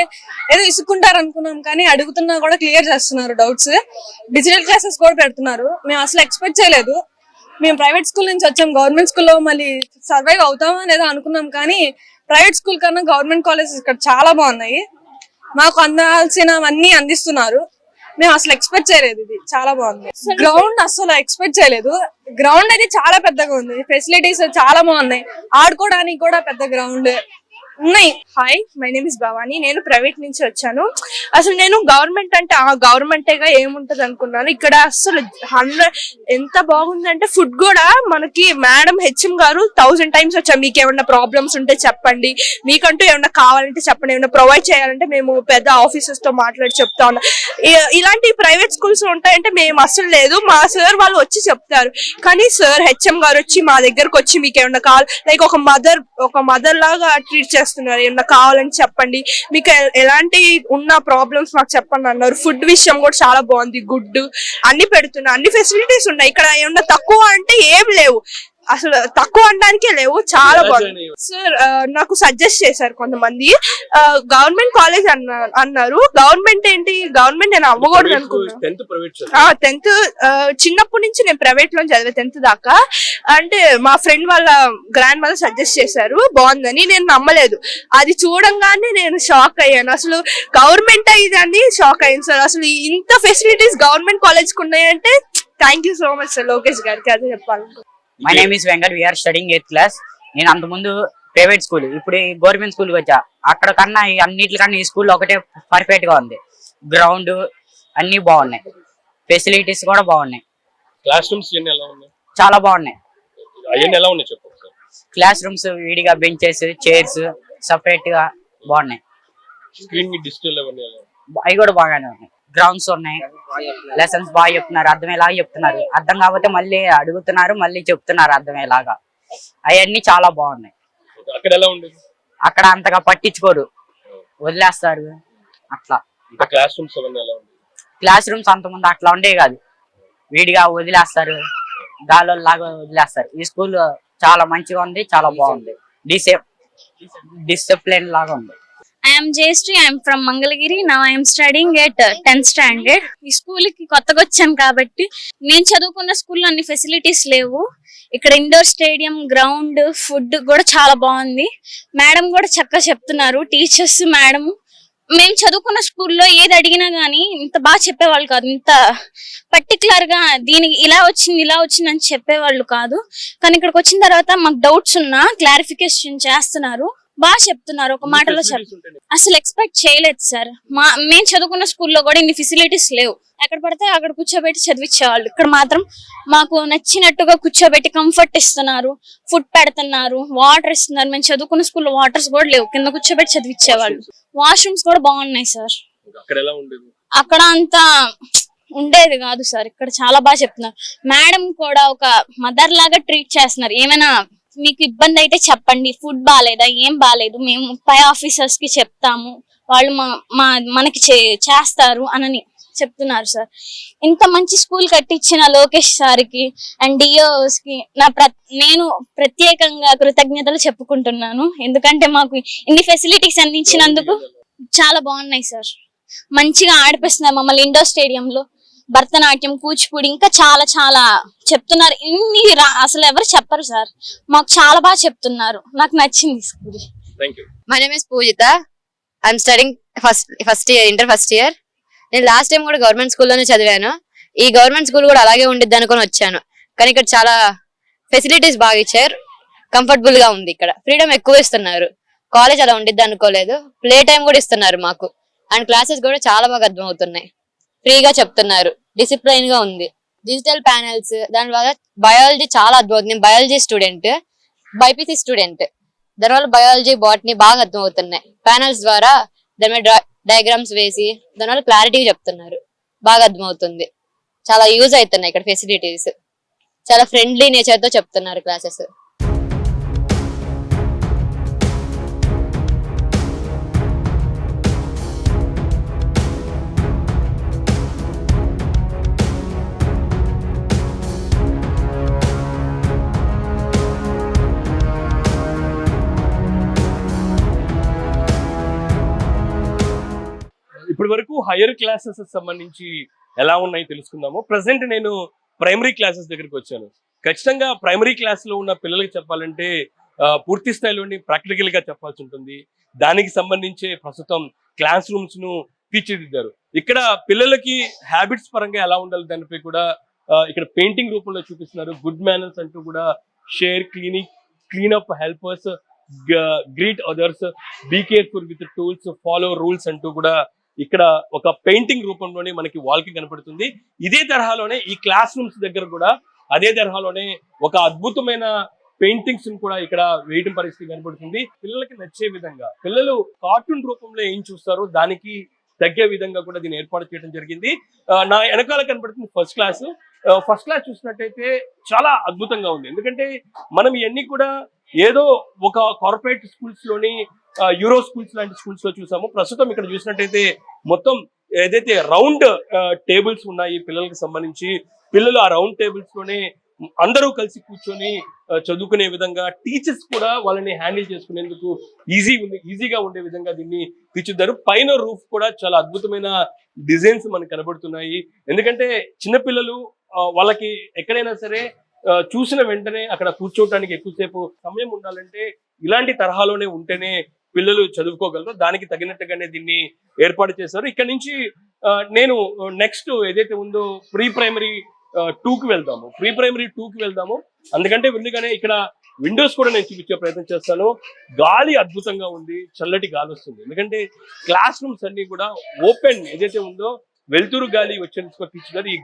ఏదో ఇసుక్కుంటారు అనుకున్నాం, కానీ అడుగుతున్నా కూడా క్లియర్ చేస్తున్నారు డౌట్స్. డిజిటల్ క్లాసెస్ కూడా పెడుతున్నారు. మేము అసలు ఎక్స్పెక్ట్ చేయలేదు. మేము ప్రైవేట్ స్కూల్ నుంచి వచ్చాం. గవర్నమెంట్ స్కూల్లో మళ్ళీ సర్వైవ్ అవుతామా లేదా అనుకున్నాం, కానీ ప్రైవేట్ స్కూల్ కన్నా గవర్నమెంట్ కాలేజెస్ ఇక్కడ చాలా బాగున్నాయి. మాకు అందాల్సినవన్నీ అందిస్తున్నారు. మేము అసలు ఎక్స్పెక్ట్ చేయలేదు. ఇది చాలా బాగుంది. గ్రౌండ్ అసలు ఎక్స్పెక్ట్ చేయలేదు. గ్రౌండ్ అయితే చాలా పెద్దగా ఉంది. ఫెసిలిటీస్ చాలా బాగున్నాయి. ఆడుకోవడానికి కూడా పెద్ద గ్రౌండ్ ఉన్నాయి. Hi, my name is Bhavani. నేను ప్రైవేట్ నుంచి వచ్చాను. అసలు నేను గవర్నమెంట్ అంటే గవర్నమెంటేగా ఏముంటది అనుకున్నాను. ఇక్కడ అసలు 100 ఎంత బాగుందంటే ఫుడ్ కూడా మనకి మేడం హెచ్ఎం గారు 1000 టైమ్స్ వచ్చారు. మీకు ఏమన్నా ప్రాబ్లమ్స్ ఉంటే చెప్పండి, మీకంటూ ఏమన్నా కావాలంటే చెప్పండి, ఏమన్నా ప్రొవైడ్ చేయాలంటే మేము పెద్ద ఆఫీసర్స్ తో మాట్లాడి చెప్తా ఉన్నాం. ఇలాంటి ప్రైవేట్ స్కూల్స్ ఉంటాయంటే మేము అసలు లేదు. మా సార్ వాళ్ళు వచ్చి చెప్తారు, కానీ సార్ హెచ్ఎం గారు వచ్చి మా దగ్గరకు వచ్చి మీకు ఏమన్నా కావాలి, లైక్ ఒక మదర్ లాగా ట్రీట్ చేస్తారు. ఏమన్నా కావాలని చెప్పండి, మీకు ఎలాంటి ఉన్న ప్రాబ్లమ్స్ మాకు చెప్పండి అన్నారు. ఫుడ్ విషయం కూడా చాలా బాగుంది. గుడ్ అన్ని పెడుతున్నా, అన్ని ఫెసిలిటీస్ ఉన్నాయి. ఇక్కడ ఏమన్నా తక్కువ అంటే ఏం లేవు. అసలు తక్కువ అనడానికే లేవు. చాలా బాగుంది. సార్ నాకు సజెస్ట్ చేశారు కొంతమంది. గవర్నమెంట్ కాలేజ్ అన్నారు. గవర్నమెంట్ ఏంటి, గవర్నమెంట్ నేను అవ్వకూడదు అనుకున్నాను. 10th చిన్నప్పటి నుంచి నేను ప్రైవేట్ లో చదివే 10th దాకా. అంటే మా ఫ్రెండ్ వాళ్ళ గ్రాండ్ మదర్ సజెస్ట్ చేశారు, బాగుందని. నేను నమ్మలేదు. అది చూడంగానే నేను షాక్ అయ్యాను. అసలు గవర్నమెంట్ అయ్యిందని షాక్ అయ్యాను సార్. అసలు ఇంత ఫెసిలిటీస్ గవర్నమెంట్ కాలేజ్ కు ఉన్నాయంటే thank you so much sir Lokesh గారికి. అదే చెప్పాలనుకుంటున్నాను. My name is Venkat. We are studying 8th class. నేను అంతకుముందు ప్రైవేట్ స్కూల్, ఇప్పుడు గవర్నమెంట్ స్కూల్కి వచ్చా. అక్కడ కన్నా అన్నిటికన్నా ఈ స్కూల్ ఒకటే పర్ఫెక్ట్ గా ఉంది. గ్రౌండ్ అన్ని బాగున్నాయి, ఫెసిలిటీస్ కూడా బాగున్నాయి. క్లాస్ రూమ్స్ ఎలా ఉన్నాయి? చాలా బాగున్నాయి. ఎలా ఉన్నాయి చెప్పు. క్లాస్ రూమ్స్ విడిగా, బెంచెస్, చైర్స్ సపరేట్ గా బాగున్నాయి. స్క్రీన్ డిజిటల్ అవన్నీ అవి కూడా బాగానే ఉన్నాయి. గ్రౌండ్స్ ఉన్నాయి, లెసన్స్ బాగా చెప్తున్నారు, అర్థమయ్యేలాగా చెప్తున్నారు. అర్థం కాకపోతే మళ్ళీ అడుగుతున్నారు, మళ్ళీ చెప్తున్నారు అర్థమయ్యేలాగా. అవన్నీ చాలా బాగున్నాయి. అక్కడ ఎలా ఉండేది? అక్కడ అంతగా పట్టించుకోరు, వదిలేస్తారు అట్లా. క్లాస్ రూమ్స్ అవన్నీ ఎలా ఉండేది? క్లాస్ రూమ్స్ అంతకుముందు అట్లా ఉండేవి కాదు, విడిగా వదిలేస్తారు, గాలిలాగా వదిలేస్తారు. ఈ స్కూల్ చాలా మంచిగా ఉంది, చాలా బాగుంది, డిసిప్లిన్ లాగా ఉంది. I am Jayashree. I am from Mangalagiri. Now I am studying at 10th standard. ఈ స్కూల్ కి కొత్తగా వచ్చాను కాబట్టి నేను చదువుకున్న స్కూల్లో అన్ని ఫెసిలిటీస్ లేవు. ఇక్కడ ఇండోర్ స్టేడియం, గ్రౌండ్, ఫుడ్ కూడా చాలా బాగుంది. మేడం కూడా చక్కగా చెప్తున్నారు, టీచర్స్ మేడం. మేము చదువుకున్న స్కూల్లో ఏది అడిగినా గానీ ఇంత బాగా చెప్పేవాళ్ళు కాదు, ఇంత పర్టికులర్ గా దీనికి ఇలా వచ్చింది అని చెప్పేవాళ్ళు కాదు. కానీ ఇక్కడికి వచ్చిన తర్వాత మాకు డౌట్స్ ఉన్నా క్లారిఫికేషన్ చేస్తున్నారు, బాగా చెప్తున్నారు. ఒక మాటలో అసలు ఎక్స్పెక్ట్ చేయలేదు సార్. మేము చదువుకున్న స్కూల్లో కూడా ఇన్ని ఫెసిలిటీస్ లేవు. ఎక్కడ పడితే అక్కడ కూర్చోబెట్టి చదివించేవాళ్ళు. ఇక్కడ మాత్రం మాకు నచ్చినట్టుగా కూర్చోబెట్టి కంఫర్ట్ ఇస్తున్నారు, ఫుడ్ పెడుతున్నారు, వాటర్ ఇస్తున్నారు. మేము చదువుకున్న స్కూల్లో వాటర్స్ కూడా లేవు, కింద కూర్చోబెట్టి చదివించేవాళ్ళు. వాష్రూమ్స్ కూడా బాగున్నాయి సార్. అక్కడ అంతా ఉండేది కాదు సార్, ఇక్కడ చాలా బాగా చెప్తున్నారు. మేడం కూడా ఒక మదర్ లాగా ట్రీట్ చేస్తున్నారు. ఏమైనా మీకు ఇబ్బంది అయితే చెప్పండి, ఫుడ్ బాగాలేదా, ఏం బాగాలేదు, మేము పై ఆఫీసర్స్ కి చెప్తాము, వాళ్ళు మనకి చేస్తారు అని చెప్తున్నారు సార్. ఇంత మంచి స్కూల్ కట్టించిన లోకేష్ సార్కి అండ్ డిఓస్ కి నేను ప్రత్యేకంగా కృతజ్ఞతలు చెప్పుకుంటున్నాను. ఎందుకంటే మాకు ఇన్ని ఫెసిలిటీస్ అందించినందుకు చాలా బాగున్నాయి సార్. మంచిగా ఆడిపిస్తున్నారు మమ్మల్ని ఇండోర్ స్టేడియంలో. భరతనాట్యం, కూచిపూడి, ఇంకా చాలా చాలా చెప్తున్నారు. ఇన్ని అసలు ఎవరు చెప్పరు సార్, మాకు చాలా బాగా చెప్తున్నారు. నాకు నచ్చింది school. My name is Pujitha. I'm studying first year, inter first year. నేను లాస్ట్ టైం కూడా గవర్నమెంట్ స్కూల్లోనే చదివాను. ఈ గవర్నమెంట్ స్కూల్ కూడా అలాగే ఉండిద్ది అనుకుని వచ్చాను. కానీ ఇక్కడ చాలా ఫెసిలిటీస్ బాగా ఇచ్చారు, కంఫర్టబుల్ గా ఉంది. ఇక్కడ ఫ్రీడమ్ ఎక్కువ ఇస్తున్నారు. కాలేజ్ అలా ఉండిద్ది అనుకోలేదు. ప్లే టైం కూడా ఇస్తున్నారు మాకు, అండ్ క్లాసెస్ కూడా చాలా బాగా అర్థం అవుతున్నాయి. ఫ్రీగా చెప్తున్నారు, డిసిప్లైన్ గా ఉంది. డిజిటల్ ప్యానెల్స్, దాని వల్ల బయాలజీ చాలా అర్థమవుతుంది. నేను బయాలజీ స్టూడెంట్, బైపీసీ స్టూడెంట్. దానివల్ల బయాలజీ, బాటనీ బాగా అర్థం అవుతున్నాయి. ప్యానెల్స్ ద్వారా దాని మీద డయాగ్రామ్స్ వేసి దానివల్ల క్లారిటీగా చెప్తున్నారు, బాగా అర్థమవుతుంది. చాలా యూజ్ అవుతున్నాయి ఇక్కడ ఫెసిలిటీస్. చాలా ఫ్రెండ్లీ నేచర్ తో చెప్తున్నారు క్లాసెస్. ఇప్పటి వరకు హైయర్ క్లాసెస్ సంబంధించి ఎలా ఉన్నాయి తెలుసుకుందాము. ప్రజెంట్ నేను ప్రైమరీ క్లాసెస్ దగ్గరికి వచ్చాను. ఖచ్చితంగా ప్రైమరీ క్లాస్ లో ఉన్న పిల్లలకి చెప్పాలంటే పూర్తి స్థాయిలోని ప్రాక్టికల్ గా చెప్పాల్సి ఉంటుంది. దానికి సంబంధించే ప్రస్తుతం క్లాస్ రూమ్స్ ను తీర్చిదిద్దారు. ఇక్కడ పిల్లలకి హ్యాబిట్స్ పరంగా ఎలా ఉండాలి దానిపై కూడా ఇక్కడ పెయింటింగ్ రూపంలో చూపిస్తున్నారు. గుడ్ మేనర్స్ అంటూ కూడా share, clean up, helpers, greet others, be careful with tools, follow rules అంటూ కూడా ఇక్కడ ఒక పెయింటింగ్ రూపంలోనే మనకి వాల్ కి కనపడుతుంది. ఇదే తరహాలోనే ఈ క్లాస్ రూమ్స్ దగ్గర కూడా అదే తరహాలోనే ఒక అద్భుతమైన పెయింటింగ్స్ కూడా ఇక్కడ వేయడం పరిస్థితి కనపడుతుంది. పిల్లలకి నచ్చే విధంగా, పిల్లలు కార్టూన్ రూపంలో ఏం చూస్తారో దానికి తగ్గే విధంగా కూడా దీన్ని ఏర్పాటు చేయడం జరిగింది. నా వెనకాల కనపడుతుంది ఫస్ట్ క్లాస్. ఫస్ట్ క్లాస్ చూసినట్టయితే చాలా అద్భుతంగా ఉంది. ఎందుకంటే మనం ఇవన్నీ కూడా ఏదో ఒక కార్పొరేట్ స్కూల్స్ లోని యూరో స్కూల్స్ లాంటి స్కూల్స్ లో చూసాము. ప్రస్తుతం ఇక్కడ చూసినట్టయితే మొత్తం ఏదైతే రౌండ్ టేబుల్స్ ఉన్నాయి పిల్లలకి సంబంధించి, పిల్లలు ఆ రౌండ్ టేబుల్స్ లోనే అందరూ కలిసి కూర్చొని చదువుకునే విధంగా, టీచర్స్ కూడా వాళ్ళని హ్యాండిల్ చేసుకునేందుకు ఈజీగా ఉండే విధంగా దీన్ని తీర్చిదిద్దారు. పైన రూఫ్ కూడా చాలా అద్భుతమైన డిజైన్స్ మనకు కనబడుతున్నాయి. ఎందుకంటే చిన్నపిల్లలు వాళ్ళకి ఎక్కడైనా సరే చూసిన వెంటనే అక్కడ కూర్చోవటానికి ఎక్కువసేపు సమయం ఉండాలంటే ఇలాంటి తరహాలోనే ఉంటేనే పిల్లలు చదువుకోగలరు. దానికి తగినట్టుగానే దీన్ని ఏర్పాటు చేశారు. ఇక్కడ నుంచి నేను నెక్స్ట్ ఏదైతే ఉందో ప్రీ ప్రైమరీ 2కి వెళ్దాము. అందుకంటే ముందుగానే ఇక్కడ విండోస్ కూడా నేను చూపించే ప్రయత్నం చేస్తాను. గాలి అద్భుతంగా ఉంది, చల్లటి గాలి వస్తుంది. ఎందుకంటే క్లాస్ రూమ్స్ అన్ని కూడా ఓపెన్ ఏదైతే ఉందో వెలుతురు గాలి వచ్చేందుకు తీర్చున్నారు. ఈ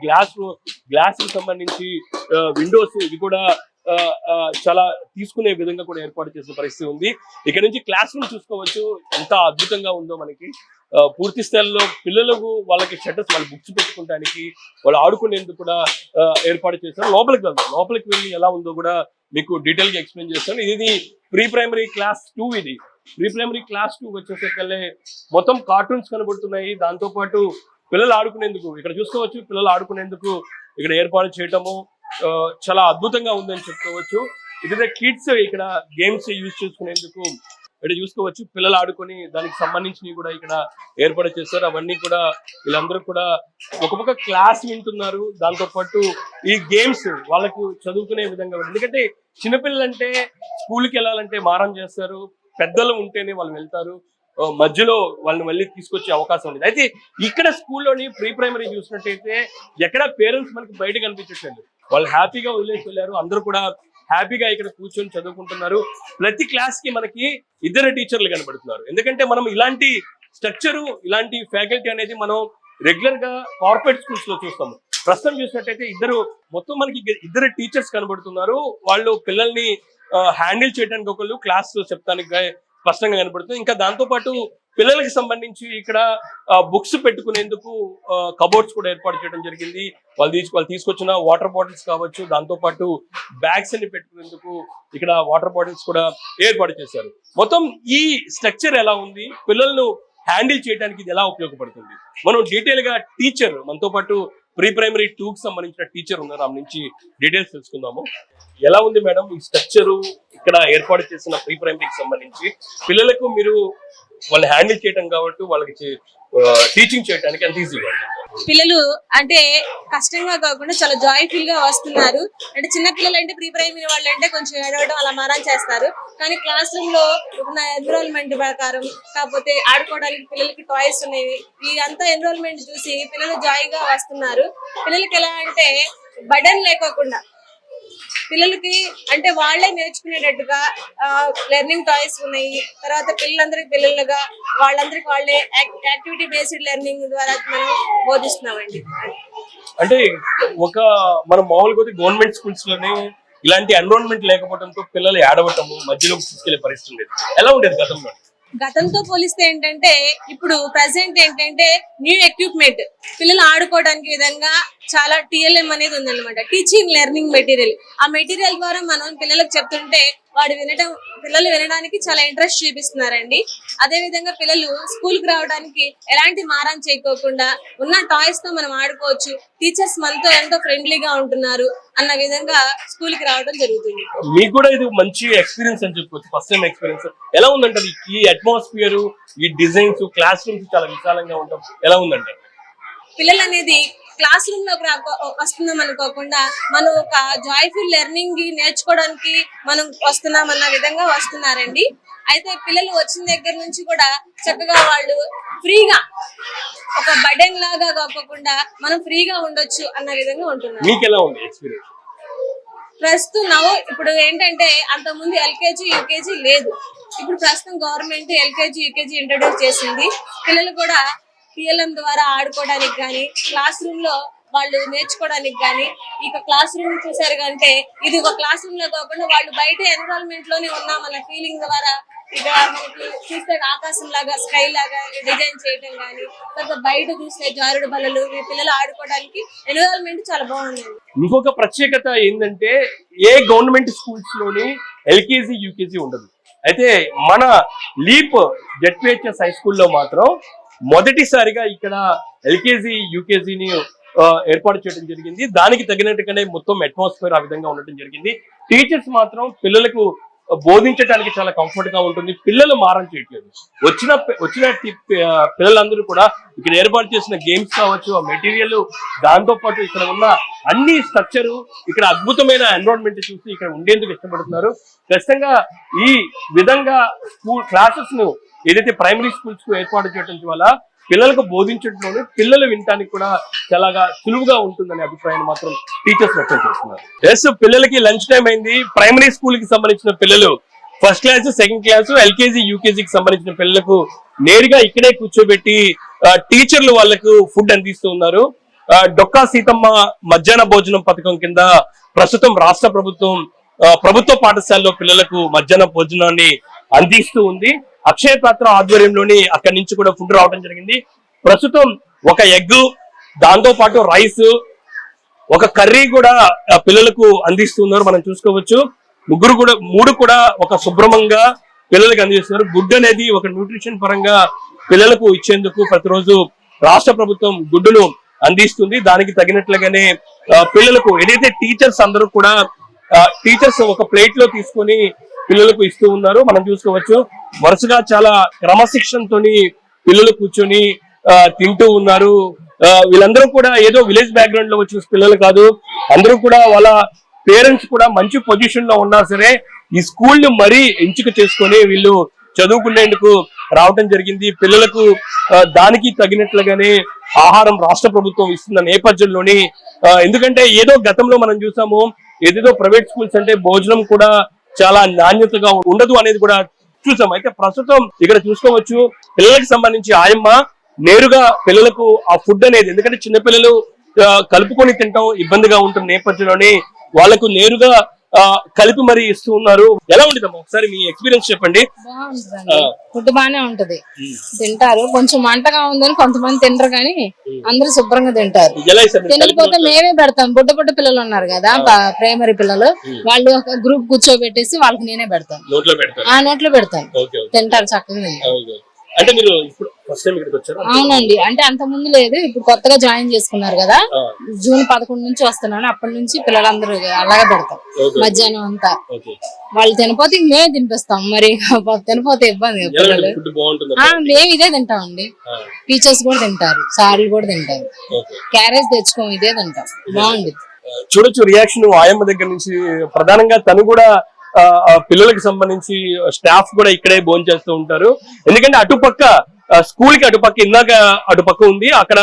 గ్లాస్ కి సంబంధించి విండోస్ ఇవి కూడా చాలా తీసుకునే విధంగా కూడా ఏర్పాటు చేసిన పరిస్థితి ఉంది. ఇక్కడ నుంచి క్లాస్ రూమ్ చూసుకోవచ్చు ఎంత అద్భుతంగా ఉందో మనకి. పూర్తి స్థాయిలో పిల్లలకు వాళ్ళకి షట్టర్స్ వాళ్ళు బుక్స్ పెట్టుకోవడానికి వాళ్ళు ఆడుకునేందుకు కూడా ఏర్పాటు చేస్తారు. లోపలికి వెళ్ళి ఎలా ఉందో కూడా మీకు డీటెయిల్ గా ఎక్స్ప్లెయిన్ చేస్తాను. ఇది ప్రీ ప్రైమరీ క్లాస్ 2. ఇది ప్రీ ప్రైమరీ క్లాస్ 2 వచ్చేసరికల్లే మొత్తం కార్టూన్స్ కనబడుతున్నాయి. దాంతో పాటు పిల్లలు ఆడుకునేందుకు ఇక్కడ చూసుకోవచ్చు. పిల్లలు ఆడుకునేందుకు ఇక్కడ ఏర్పాటు చేయటము చాలా అద్భుతంగా ఉందని చెప్పుకోవచ్చు. ఇదే కిడ్స్ ఇక్కడ గేమ్స్ యూజ్ చేసుకునేందుకు ఇక్కడ చూసుకోవచ్చు. పిల్లలు ఆడుకొని దానికి సంబంధించినవి కూడా ఇక్కడ ఏర్పాటు చేస్తారు. అవన్నీ కూడా వీళ్ళందరూ కూడా ఒక క్లాస్ వింటున్నారు. దాంతో పాటు ఈ గేమ్స్ వాళ్ళకు చదువుకునే విధంగా, ఎందుకంటే చిన్నపిల్లలు అంటే స్కూల్కి వెళ్ళాలంటే మారం చేస్తారు, పెద్దలు ఉంటేనే వాళ్ళు వెళ్తారు, మధ్యలో వాళ్ళని మళ్ళీ తీసుకొచ్చే అవకాశం ఉంది. అయితే ఇక్కడ స్కూల్లోని ప్రీ ప్రైమరీ చూసినట్టయితే ఎక్కడ పేరెంట్స్ మనకి బయట కనిపించట్లేదు. వాళ్ళు హ్యాపీగా వదిలేసి వెళ్ళారు. అందరూ కూడా హ్యాపీగా ఇక్కడ కూర్చొని చదువుకుంటున్నారు. ప్రతి క్లాస్ కి మనకి 2 టీచర్లు కనబడుతున్నారు. ఎందుకంటే మనం ఇలాంటి స్ట్రక్చరు, ఇలాంటి ఫ్యాకల్టీ అనేది మనం రెగ్యులర్ గా కార్పొరేట్ స్కూల్స్ లో చూస్తాము. ప్రస్తుతం చూసినట్టయితే మొత్తం మనకి 2 టీచర్స్ కనబడుతున్నారు. వాళ్ళు పిల్లల్ని హ్యాండిల్ చేయడానికి ఒకళ్ళు, క్లాస్ చెప్తానికి స్పష్టంగా కనబడుతుంది. ఇంకా దాంతో పాటు పిల్లలకి సంబంధించి ఇక్కడ బుక్స్ పెట్టుకునేందుకు కబోర్డ్స్ కూడా ఏర్పాటు చేయడం జరిగింది. వాళ్ళు తీసుకొచ్చిన వాటర్ బాటిల్స్ కావచ్చు, దాంతో పాటు బ్యాగ్స్ అన్ని పెట్టుకునేందుకు ఇక్కడ వాటర్ బాటిల్స్ కూడా ఏర్పాటు చేశారు. మొత్తం ఈ స్ట్రక్చర్ ఎలా ఉంది, పిల్లలను హ్యాండిల్ చేయడానికి ఇది ఎలా ఉపయోగపడుతుంది, మనం డీటెయిల్ గా టీచర్ మనతో పాటు ప్రీ ప్రైమరీ 2కి సంబంధించిన టీచర్ ఉన్నారు, ఆమె నుంచి డీటెయిల్స్ తెలుసుకుందాము. ఎలా ఉంది మేడం ఈ స్ట్రక్చరు ఇక్కడ ఏర్పాటు చేసిన ప్రీ ప్రైమరీకి సంబంధించి? పిల్లలకు మీరు వాళ్ళు హ్యాండిల్ చేయడం కాబట్టి వాళ్ళకి టీచింగ్ చేయడానికి ఎంత ఈజీగా ఉంది? పిల్లలు అంటే కష్టంగా కాకుండా చాలా జాయ్ఫుల్ గా వస్తున్నారు. అంటే చిన్న పిల్లలు అంటే ప్రీ ప్రైమరీ వాళ్ళు అంటే కొంచెం ఏడవడం అలా మారం చేస్తారు. కానీ క్లాస్ రూమ్ లో ఉన్న ఎన్రోల్మెంట్ ప్రకారం, కాకపోతే ఆడుకోవడానికి పిల్లలకి టాయ్స్ ఉన్నాయి, ఇదంతా ఎన్రోల్మెంట్ చూసి పిల్లలు జాయ్గా వస్తున్నారు. పిల్లలకి ఎలా అంటే బర్డెన్ లేకోకుండా పిల్లలకి అంటే వాళ్ళే నేర్చుకునేటట్టుగా లెర్నింగ్ టాయ్స్ ఉన్నాయి. తర్వాత పిల్లలుగా వాళ్ళందరికి వాళ్ళే యాక్టివిటీ బేస్డ్ లెర్నింగ్ ద్వారా మనం బోధిస్తున్నామండి. అంటే మనం మామూలుగా గవర్నమెంట్ స్కూల్స్ లోనే ఇలాంటి ఎన్విరాన్మెంట్ లేకపోవడంతో పిల్లలు ఏడవటము, మధ్యలో తీసుకెళ్లే పరిస్థితి ఉండేది. ఎలా ఉండేది గతంలో? గతంతో పోలిస్తే ఏంటంటే ఇప్పుడు ప్రెసెంట్ ఏంటంటే న్యూ ఎక్విప్మెంట్, పిల్లలు ఆడుకోవడానికి విధంగా చాలా TLM అనేది ఉందన్నమాట, టీచింగ్ లెర్నింగ్ మెటీరియల్. ఆ మెటీరియల్ ద్వారా మనం పిల్లలకు చెప్తుంటే పిల్లలు వినడానికి చాలా ఇంట్రెస్ట్ చూపిస్తున్నారండి. అదే విధంగా పిల్లలు స్కూల్ కి రావడానికి ఎలాంటి మారం చేయకోకుండా ఉన్న టాయ్స్ తో మనం ఆడుకోవచ్చు. టీచర్స్ మనతో ఎంతో ఫ్రెండ్లీగా ఉంటున్నారు అన్న విధంగా స్కూల్ కి రావడం జరుగుతుంది. మీకు కూడా ఇది మంచి ఎక్స్పీరియన్స్ అని చెప్పుకోవచ్చు, ఫస్ట్ టైం ఎక్స్పీరియన్స్. ఎలా ఉందంటే ఈ అట్మాస్ఫియర్, ఈ డిజైన్స్, క్లాస్ రూమ్స్ చాలా విశాలంగా ఉంటాం, ఎలా ఉందంటే? పిల్లలు అనేది క్లాస్ రూమ్ లోకి వస్తున్నాం అనుకోకుండా మనం ఒక జాయ్ఫుల్ లెర్నింగ్ నేర్చుకోవడానికి మనం వస్తున్నాం అన్న విధంగా వస్తున్నారండి. అయితే పిల్లలు వచ్చిన దగ్గర నుంచి కూడా చక్కగా వాళ్ళు ఫ్రీగా, ఒక బర్డెన్ లాగా కాకుండా మనం ఫ్రీగా ఉండొచ్చు అన్న విధంగా ఉంటున్నారు. మీకు ఎలా ఉంది ఎక్స్పీరియన్స్? ప్రస్తుతం ఇప్పుడు ఏంటంటే అంత ముందు LKG UKG లేదు, ఇప్పుడు ప్రస్తుతం గవర్నమెంట్ LKG UKG ఇంట్రడ్యూస్ చేసింది. పిల్లలు కూడా TLM ద్వారా ఆడుకోవడానికి కానీ, క్లాస్ రూమ్ లో వాళ్ళు నేర్చుకోవడానికి కానీ, ఇక క్లాస్ రూమ్ చూసారు కంటే ఇది ఒక క్లాస్ రూమ్ లో కాకుండా వాళ్ళు బయట ఎన్విరాన్మెంట్ లోనే ఉన్నామన్న ఫీలింగ్ ద్వారా ఇక మనకి చూస్తే ఆకాశం లాగా, స్కై లాగా డిజైన్ చేయడం కానీ, తర్వాత బయట చూస్తే జారుడు బల్లలు, పిల్లలు ఆడుకోవడానికి ఎన్విరాన్మెంట్ చాలా బాగుంది. ఇంకొక ప్రత్యేకత ఏంటంటే ఏ గవర్నమెంట్ స్కూల్స్ లోని LKG UKG ఉండదు. అయితే మన లీప్ ZPHS హై స్కూల్లో మాత్రం మొదటిసారిగా ఇక్కడ LKG UKGని ఏర్పాటు చేయడం జరిగింది. దానికి తగినట్టుగానే మొత్తం అట్మాస్ఫియర్ ఆ విధంగా ఉండటం జరిగింది. టీచర్స్ మాత్రం పిల్లలకు బోధించడానికి చాలా కంఫర్ట్ గా ఉంటుంది. పిల్లలు మారం చేయట్లేదు. వచ్చిన పిల్లలందరూ కూడా ఇక్కడ ఏర్పాటు చేసిన గేమ్స్ కావచ్చు, ఆ మెటీరియల్, దాంతో పాటు ఇక్కడ ఉన్న అన్ని స్ట్రక్చరు, ఇక్కడ అద్భుతమైన ఎన్విరాన్మెంట్ చూసి ఇక్కడ ఉండేందుకు ఇష్టపడుతున్నారు. ఖచ్చితంగా ఈ విధంగా క్లాసెస్ ను ఏదైతే ప్రైమరీ స్కూల్స్ కు ఏర్పాటు చేయడం వల్ల పిల్లలకు బోధించడంలోనే పిల్లలు వినడానికి కూడా చాలా సులువుగా ఉంటుందనే అభిప్రాయాన్ని మాత్రం టీచర్స్ వ్యక్తం చేస్తున్నారు. ఎస్, పిల్లలకి లంచ్ టైం అయింది. ప్రైమరీ స్కూల్ కి సంబంధించిన పిల్లలు first class, second class, LKG UKGకి సంబంధించిన పిల్లలకు నేరుగా ఇక్కడే కూర్చోబెట్టి టీచర్లు వాళ్ళకు ఫుడ్ అందిస్తూ ఉన్నారు. డొక్కా సీతమ్మ మధ్యాహ్న భోజనం పథకం కింద ప్రస్తుతం రాష్ట్ర ప్రభుత్వం ప్రభుత్వ పాఠశాలలో పిల్లలకు మధ్యాహ్న భోజనాన్ని అందిస్తూ ఉంది. అక్షయ పాత్ర ఆధ్వర్యంలోని అక్కడి నుంచి కూడా ఫుడ్ రావడం జరిగింది. ప్రస్తుతం ఒక ఎగ్, దాంతో పాటు రైస్, ఒక కర్రీ కూడా పిల్లలకు అందిస్తున్నారు. మనం చూసుకోవచ్చు. మూడు కూడా ఒక శుభ్రంగా పిల్లలకు అందిస్తున్నారు. గుడ్డు అనేది ఒక న్యూట్రిషన్ పరంగా పిల్లలకు ఇచ్చేందుకు ప్రతిరోజు రాష్ట్ర ప్రభుత్వం గుడ్డును అందిస్తుంది. దానికి తగినట్లుగానే పిల్లలకు ఏదైతే టీచర్స్ అందరూ కూడా టీచర్స్ ఒక ప్లేట్ లో తీసుకొని పిల్లలకు ఇస్తూ ఉన్నారు. మనం చూసుకోవచ్చు. వరుసగా చాలా క్రమశిక్షణతోని పిల్లలు కూర్చొని తింటూ ఉన్నారు. వీళ్ళందరూ కూడా ఏదో విలేజ్ బ్యాక్గ్రౌండ్ లో వచ్చిన పిల్లలు కాదు. అందరూ కూడా వాళ్ళ పేరెంట్స్ కూడా మంచి పొజిషన్ లో ఉన్నా సరే ఈ స్కూల్ ని మరీ ఎంపిక చేసుకొని వీళ్ళు చదువుకునేందుకు రావడం జరిగింది. పిల్లలకు దానికి తగినట్లుగానే ఆహారం రాష్ట్ర ప్రభుత్వం ఇస్తున్న నేపథ్యంలోని ఎందుకంటే ఏదో గతంలో మనం చూసాము, ఏదేదో ప్రైవేట్ స్కూల్స్ అంటే భోజనం కూడా చాలా నాణ్యతగా ఉండదు అనేది కూడా చూసాం. అయితే ప్రస్తుతం ఇక్కడ చూసుకోవచ్చు, పిల్లలకు సంబంధించి ఆయమ్మ నేరుగా పిల్లలకు ఆ ఫుడ్ అనేది, ఎందుకంటే చిన్నపిల్లలు కలుపుకొని తినడం ఇబ్బందిగా ఉంటున్న నేపథ్యంలోని వాళ్ళకు నేరుగా కలిపి మరి ఇస్తూ ఉన్నారు. ఎలా ఉంటుందమ్మా, ఒకసారి మీ ఎక్స్పీరియన్స్ చెప్పండి. బాగుంటుందండి, ఫుడ్ బాగానే ఉంటది, తింటారు. కొంచెం మంటగా ఉందని కొంతమంది తినరు, కానీ అందరూ శుభ్రంగా తింటారు. తినకపోతే మేమే పెడతాం. బుడ్డ పిల్లలు ఉన్నారు కదా, ప్రైమరీ పిల్లలు, వాళ్ళు ఒక గ్రూప్ కూర్చోబెట్టేసి వాళ్ళకి నేనే పెడతాను. నోట్లో పెడతాను, తింటారు చక్కగా. అంటే మీరు ఇప్పుడు ఫస్ట్ టైం ఇక్కడికి వచ్చారా? అవునండి, అంటే అంత ముందు లేదు, ఇప్పుడు కొత్తగా జాయిన్ చేసుకున్నారు కదా. జూన్ 11 నుంచి వస్తున్నాను. అప్పటి నుంచి పిల్లలందరూ అలాగే పెడతాం మధ్యాహ్నం అంతా. వాళ్ళు తినపోతే మేము తినిపిస్తాం, మరి తినపోతే ఇబ్బంది. మేము ఇదే తింటామండి. టీచర్స్ కూడా తింటారు, సార్లు కూడా తింటారు. క్యారేజ్ తెచ్చుకోం, ఇదే తింటాం. బాగుంది. చూడొచ్చు రియాక్షన్ ఆయమ్మ దగ్గర నుంచి. ప్రధానంగా తను కూడా పిల్లలకు సంబంధించి స్టాఫ్ కూడా ఇక్కడే భోజనం చేస్తూ ఉంటారు. ఎందుకంటే అటుపక్క స్కూల్ కి ఇందాక అటుపక్క ఉంది, అక్కడ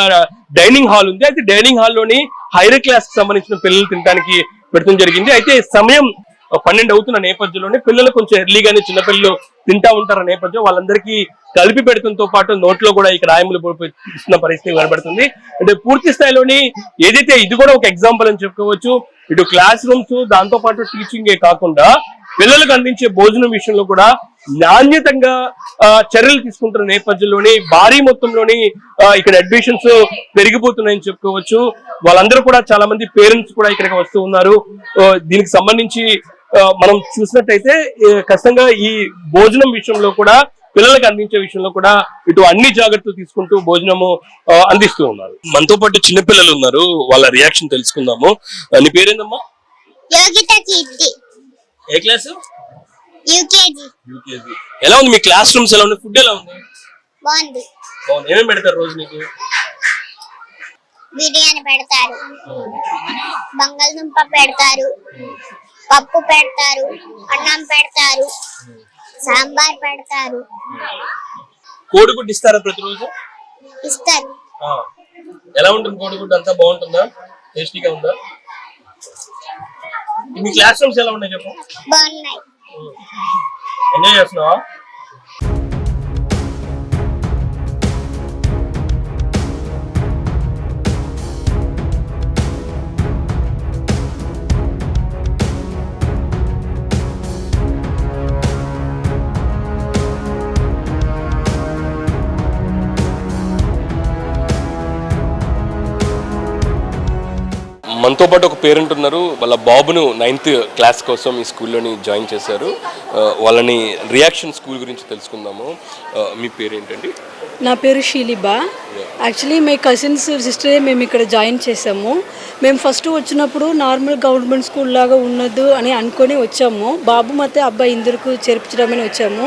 డైనింగ్ హాల్ ఉంది. అయితే డైనింగ్ హాల్ లోని హైయర్ క్లాస్ కి సంబంధించిన పిల్లలు తినడానికి పెడతాం జరిగింది. అయితే సమయం 12 అవుతున్న నేపథ్యంలోనే పిల్లలు కొంచెం ఎర్లీగానే చిన్నపిల్లలు తింటా ఉంటారు నేపథ్యం వాళ్ళందరికీ కలిపి పెడతంతో పాటు నోట్లో కూడా ఇక్కడ ఆయములు ఇస్తున్న పరిస్థితి కనబడుతుంది. అంటే పూర్తి స్థాయిలోని ఏదైతే ఇది కూడా ఒక ఎగ్జాంపుల్ అని చెప్పుకోవచ్చు. ఇటు క్లాస్ రూమ్స్, దాంతో పాటు టీచింగే కాకుండా పిల్లలకు అందించే భోజనం విషయంలో కూడా నాణ్యతంగా చర్యలు తీసుకుంటున్న నేపథ్యంలోని భారీ మొత్తంలోని ఇక్కడ అడ్మిషన్స్ పెరిగిపోతున్నాయని చెప్పుకోవచ్చు. వాళ్ళందరూ కూడా చాలా మంది పేరెంట్స్ కూడా ఇక్కడికి వస్తూ ఉన్నారు. దీనికి సంబంధించి మనం చూసినట్టయితే ఖచ్చితంగా ఈ భోజనం విషయంలో కూడా, పిల్లలకు అందించే విషయంలో కూడా ఇటు అన్ని జాగ్రత్తలు తీసుకుంటూ భోజనము అందిస్తూ ఉన్నారు. మనతో పాటు చిన్నపిల్లలు ఉన్నారు, వాళ్ళ రియాక్షన్ తెలుసుకుందాము. నీ పేరేందమ్మా? ఏ క్లాస్? యూకేజీ. ఎలా ఉంది మీ క్లాస్ రూమ్స్? ఎలా ఉంది? ఫుడ్ ఎలా ఉంది? బాగుంది. ఏమేమి పెడతారు రోజు నీకు? బిర్యానీ పెడతారు, బంగాళదుంప పెడతారు, పప్పు పెడతారు, అన్నం పెడతారు, సాంబార్ పెడతారు. కోడిగుడ్డు ఇస్తారా ప్రతిరోజు? ఇస్తారు. ఎలా ఉంటుంది కోడిగుడ్డు? అంతా బాగుంటుందా? టేస్టీగా ఉందా? మీ క్లాస్ రూమ్స్ ఎలా ఉన్నాయి చెప్పు? బాగున్నాయి. ఎంజాయ్ చేస్తున్నావా? మనతో పాటు ఒక పేరెంట్ ఉన్నారు. వాళ్ళ బాబును 9th క్లాస్ కోసం ఈ స్కూల్లోని జాయిన్ చేశారు. వాళ్ళని రియాక్షన్ స్కూల్ గురించి తెలుసుకుందాము. మీ పేరు ఏంటండి? నా పేరు షీలిబా. యాక్చువల్లీ మై కజిన్స్ సిస్టరే మేము ఇక్కడ జాయిన్ చేసాము. మేము ఫస్ట్ వచ్చినప్పుడు నార్మల్ గవర్నమెంట్ స్కూల్ లాగా ఉన్నదు అని అనుకొని వచ్చాము. బాబు ಮತ್ತೆ అబ్బాయి ఇందరికి చేర్పించడమని వచ్చాము.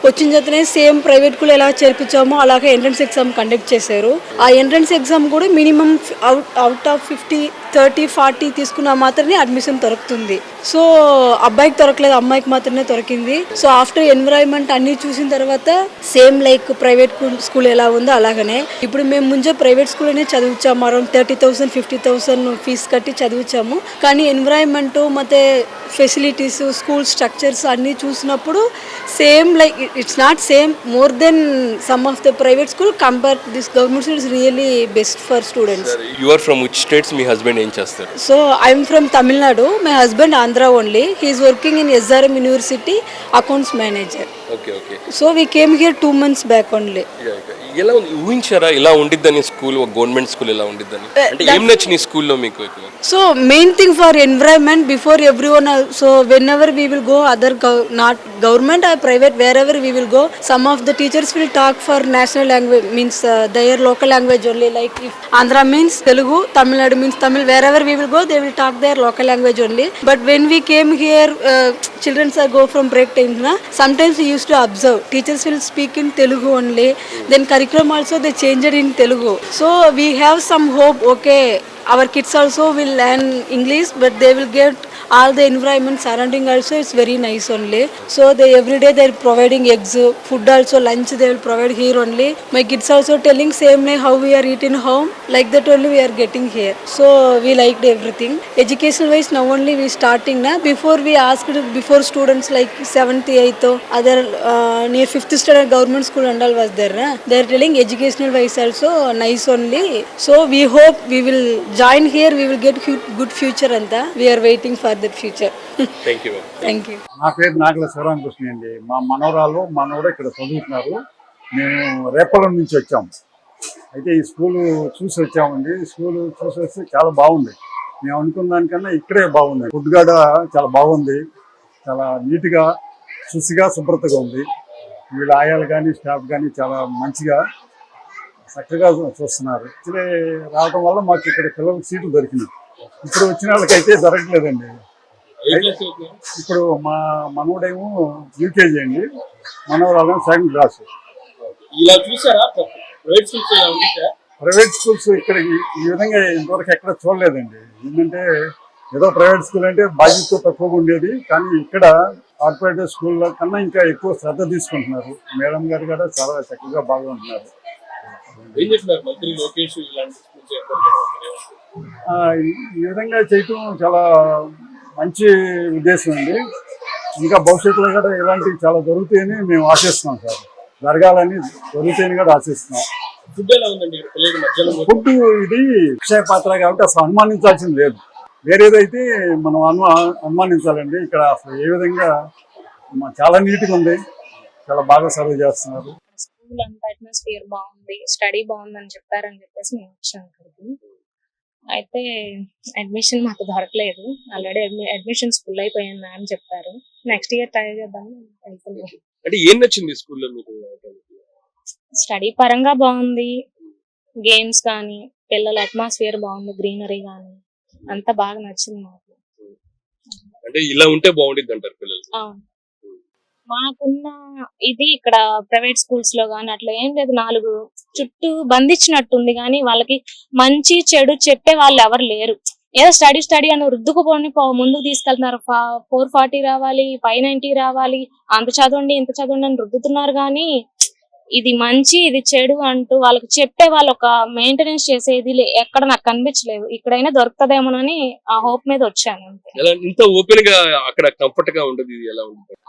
వచ్చిన జతనే సేమ్ ప్రైవేట్ స్కూల్ ఎలా చేర్పించామో అలాగే ఎంట్రన్స్ ఎగ్జామ్ కండక్ట్ చేశారు. ఆ ఎంట్రన్స్ ఎగ్జామ్ కూడా మినిమం అవుట్ ఆఫ్ 50, 30, 40 తీసుకున్నా మాత్రమే అడ్మిషన్ దొరుకుతుంది. సో అబ్బాయికి దొరకలేదు, అమ్మాయికి మాత్రమే దొరికింది. సో ఆఫ్టర్ ఎన్విరాన్మెంట్ అన్ని చూసిన తర్వాత సేమ్ లైక్ ప్రైవేట్ స్కూల్ ఎలా ఉందో అలాగనే ఇప్పుడు మేము ముందే ప్రైవేట్ స్కూల్ అనే చదివించాము. అరౌండ్ 30,000, 50,000 ఫీజు కట్టి చదివించాము. కానీ ఎన్విరాన్మెంట్ ಮತ್ತೆ ఫెసిలిటీస్ స్కూల్ స్ట్రక్చర్స్ అన్నీ చూసినప్పుడు same like it's not same more than some of the private school compare this government school is really best for students. You are from which states? మీ husband ఏం చేస్తారు? So I'm from Tamil Nadu. My husband Andhra only. He is working in SRM university accounts manager. Okay okay. So we came here 2 months back only. ఎలా ఉంది, ఊహించారా ఇలా ఉండిద్దని school, ఒక government school ఇలా ఉండిద్దని? అంటే ఏం నచ్చింది ఈ స్కూల్లో మీకు? So main thing for environment before everyone. So when ever we will go other not government or private wear ever we will go, some of the teachers will talk for national language means their local language only. Like if Andhra means Telugu, Tamil Nadu means Tamil, wear ever we will go they will talk their local language only. But when we came here, children go from break times na, sometimes we used to observe teachers will speak in Telugu only. Then curriculum also they changed in Telugu. So we have some hope, okay, our kids also will learn English, but they will get all the environment surrounding also it's very nice only. So they every day they are providing eggs, food also, lunch they will provide here only. My kids also telling same way how we are eating home, like that only we are getting here. So we liked everything. Education wise now only we starting na. Before we asked before students like 7th 8th other near 5th standard government school and all was there na, they are telling educational wise also nice only. So we hope we will join here, we will get good future anta. We are waiting for that future. Thank you. Thank you. నా పేరు నాగల శివరామకృష్ణ అండి. మా మనవరాలు మనవడు ఇక్కడ చదువుతున్నారు. మేము రేపల్లం నుంచి వచ్చాము. అయితే ఈ స్కూలు చూసి వచ్చామండి. స్కూలు చూసి వస్తే చాలా బాగుంది. మేము అనుకున్న దానికన్నా ఇక్కడే బాగుంది. ఫుడ్ కూడా చాలా బాగుంది. చాలా నీట్గా శుచిగా శుభ్రతగా ఉంది. వీళ్ళ ఆయాలు కానీ స్టాఫ్ కానీ చాలా మంచిగా చక్కగా చూస్తున్నారు. ఇక్కడే రావడం వల్ల మాకు ఇక్కడ పిల్లలకు సీట్లు దొరికినాయి. ఇప్పుడు వచ్చిన వాళ్ళకైతే దొరకలేదండి. ఇప్పుడు మా మనవడేమో యూకేజీ అండి, మనవరాలేమో 2nd క్లాస్. ఇలా చూసారా ప్రైవేట్ స్కూల్స్ ఇక్కడ ఈ విధంగా ఇంతవరకు ఎక్కడ చూడలేదండి. ఏంటంటే ఏదో ప్రైవేట్ స్కూల్ అంటే బాధ్యత తక్కువగా ఉండేది, కానీ ఇక్కడ కార్పొరేట్ స్కూల్లో కన్నా ఇంకా ఎక్కువ శ్రద్ధ తీసుకుంటున్నారు. మేడం గారు కూడా చాలా చక్కగా బాగా ఉంటున్నారు. ఈ విధంగా చేయటం చాలా మంచి ఉద్దేశం అండి. ఇంకా భవిష్యత్తులో కూడా ఇలాంటివి చాలా జరుగుతాయని మేము ఆశిస్తున్నాం సార్. జరగాలని జరుగుతాయని కూడా ఆశిస్తున్నాం. ఫుడ్ ఇది అక్షయ పాత్ర కాబట్టి అసలు అనుమానించాల్సింది లేదు. వేరేదైతే మనం అనుమానించాలండి. ఇక్కడ అసలు ఏ విధంగా చాలా నీట్గా ఉంది, చాలా బాగా సర్వ్ చేస్తున్నారు. స్కూల్ అంతా అట్మాస్ఫియర్ బాగుంది, స్టడీ బాగుందని చెప్పారని చెప్పేసి మేము వచ్చాం ఇక్కడికి. అయితే అడ్మిషన్ మాకు దొరకలేదు. ఆల్రెడీ అడ్మిషన్స్ ఫుల్ అయిపోయాయి మ్యామ్ చెప్పారు. నెక్స్ట్ ఇయర్ ట్రై చేద్దాం వెళ్తున్నాం. అంటే ఏం నచ్చింది స్కూల్లో మీకు? స్టడీ పరంగా బాగుంది, గేమ్స్ కానీ పిల్లల అట్మాస్ఫియర్ బాగుంది, గ్రీనరీ కానీ అంతా బాగా నచ్చింది మాకు. అంటే ఇలా ఉంటే బాగుంటుంది అంటారు పిల్లలు? మాకున్న ఇది ఇక్కడ ప్రైవేట్ స్కూల్స్ లో గానీ అట్లా ఏం లేదు. 4 చుట్టూ బంధించినట్టుంది కానీ వాళ్ళకి మంచి చెడు చెప్పే వాళ్ళు ఎవరు లేరు. ఏదో స్టడీ అని రుద్దుకుపోని ముందుకు తీసుకెళ్తున్నారు. 440 రావాలి, 590 రావాలి, అంత చదవండి ఇంత చదవండి అని రుద్దుతున్నారు. కానీ ఇది మంచి ఇది చెడు అంటూ వాళ్ళకి చెప్పే వాళ్ళు ఒక మెయింటెనెన్స్ చేసేది ఎక్కడ నాకు కనిపించలేదు. ఇక్కడైనా దొరుకుతుందేమోనని ఆ హోప్ మీద వచ్చాను. ఇంత ఓపెన్ గా అక్కడ కంఫర్ట్ గా ఉండదు. ఎలా ఉంటుంది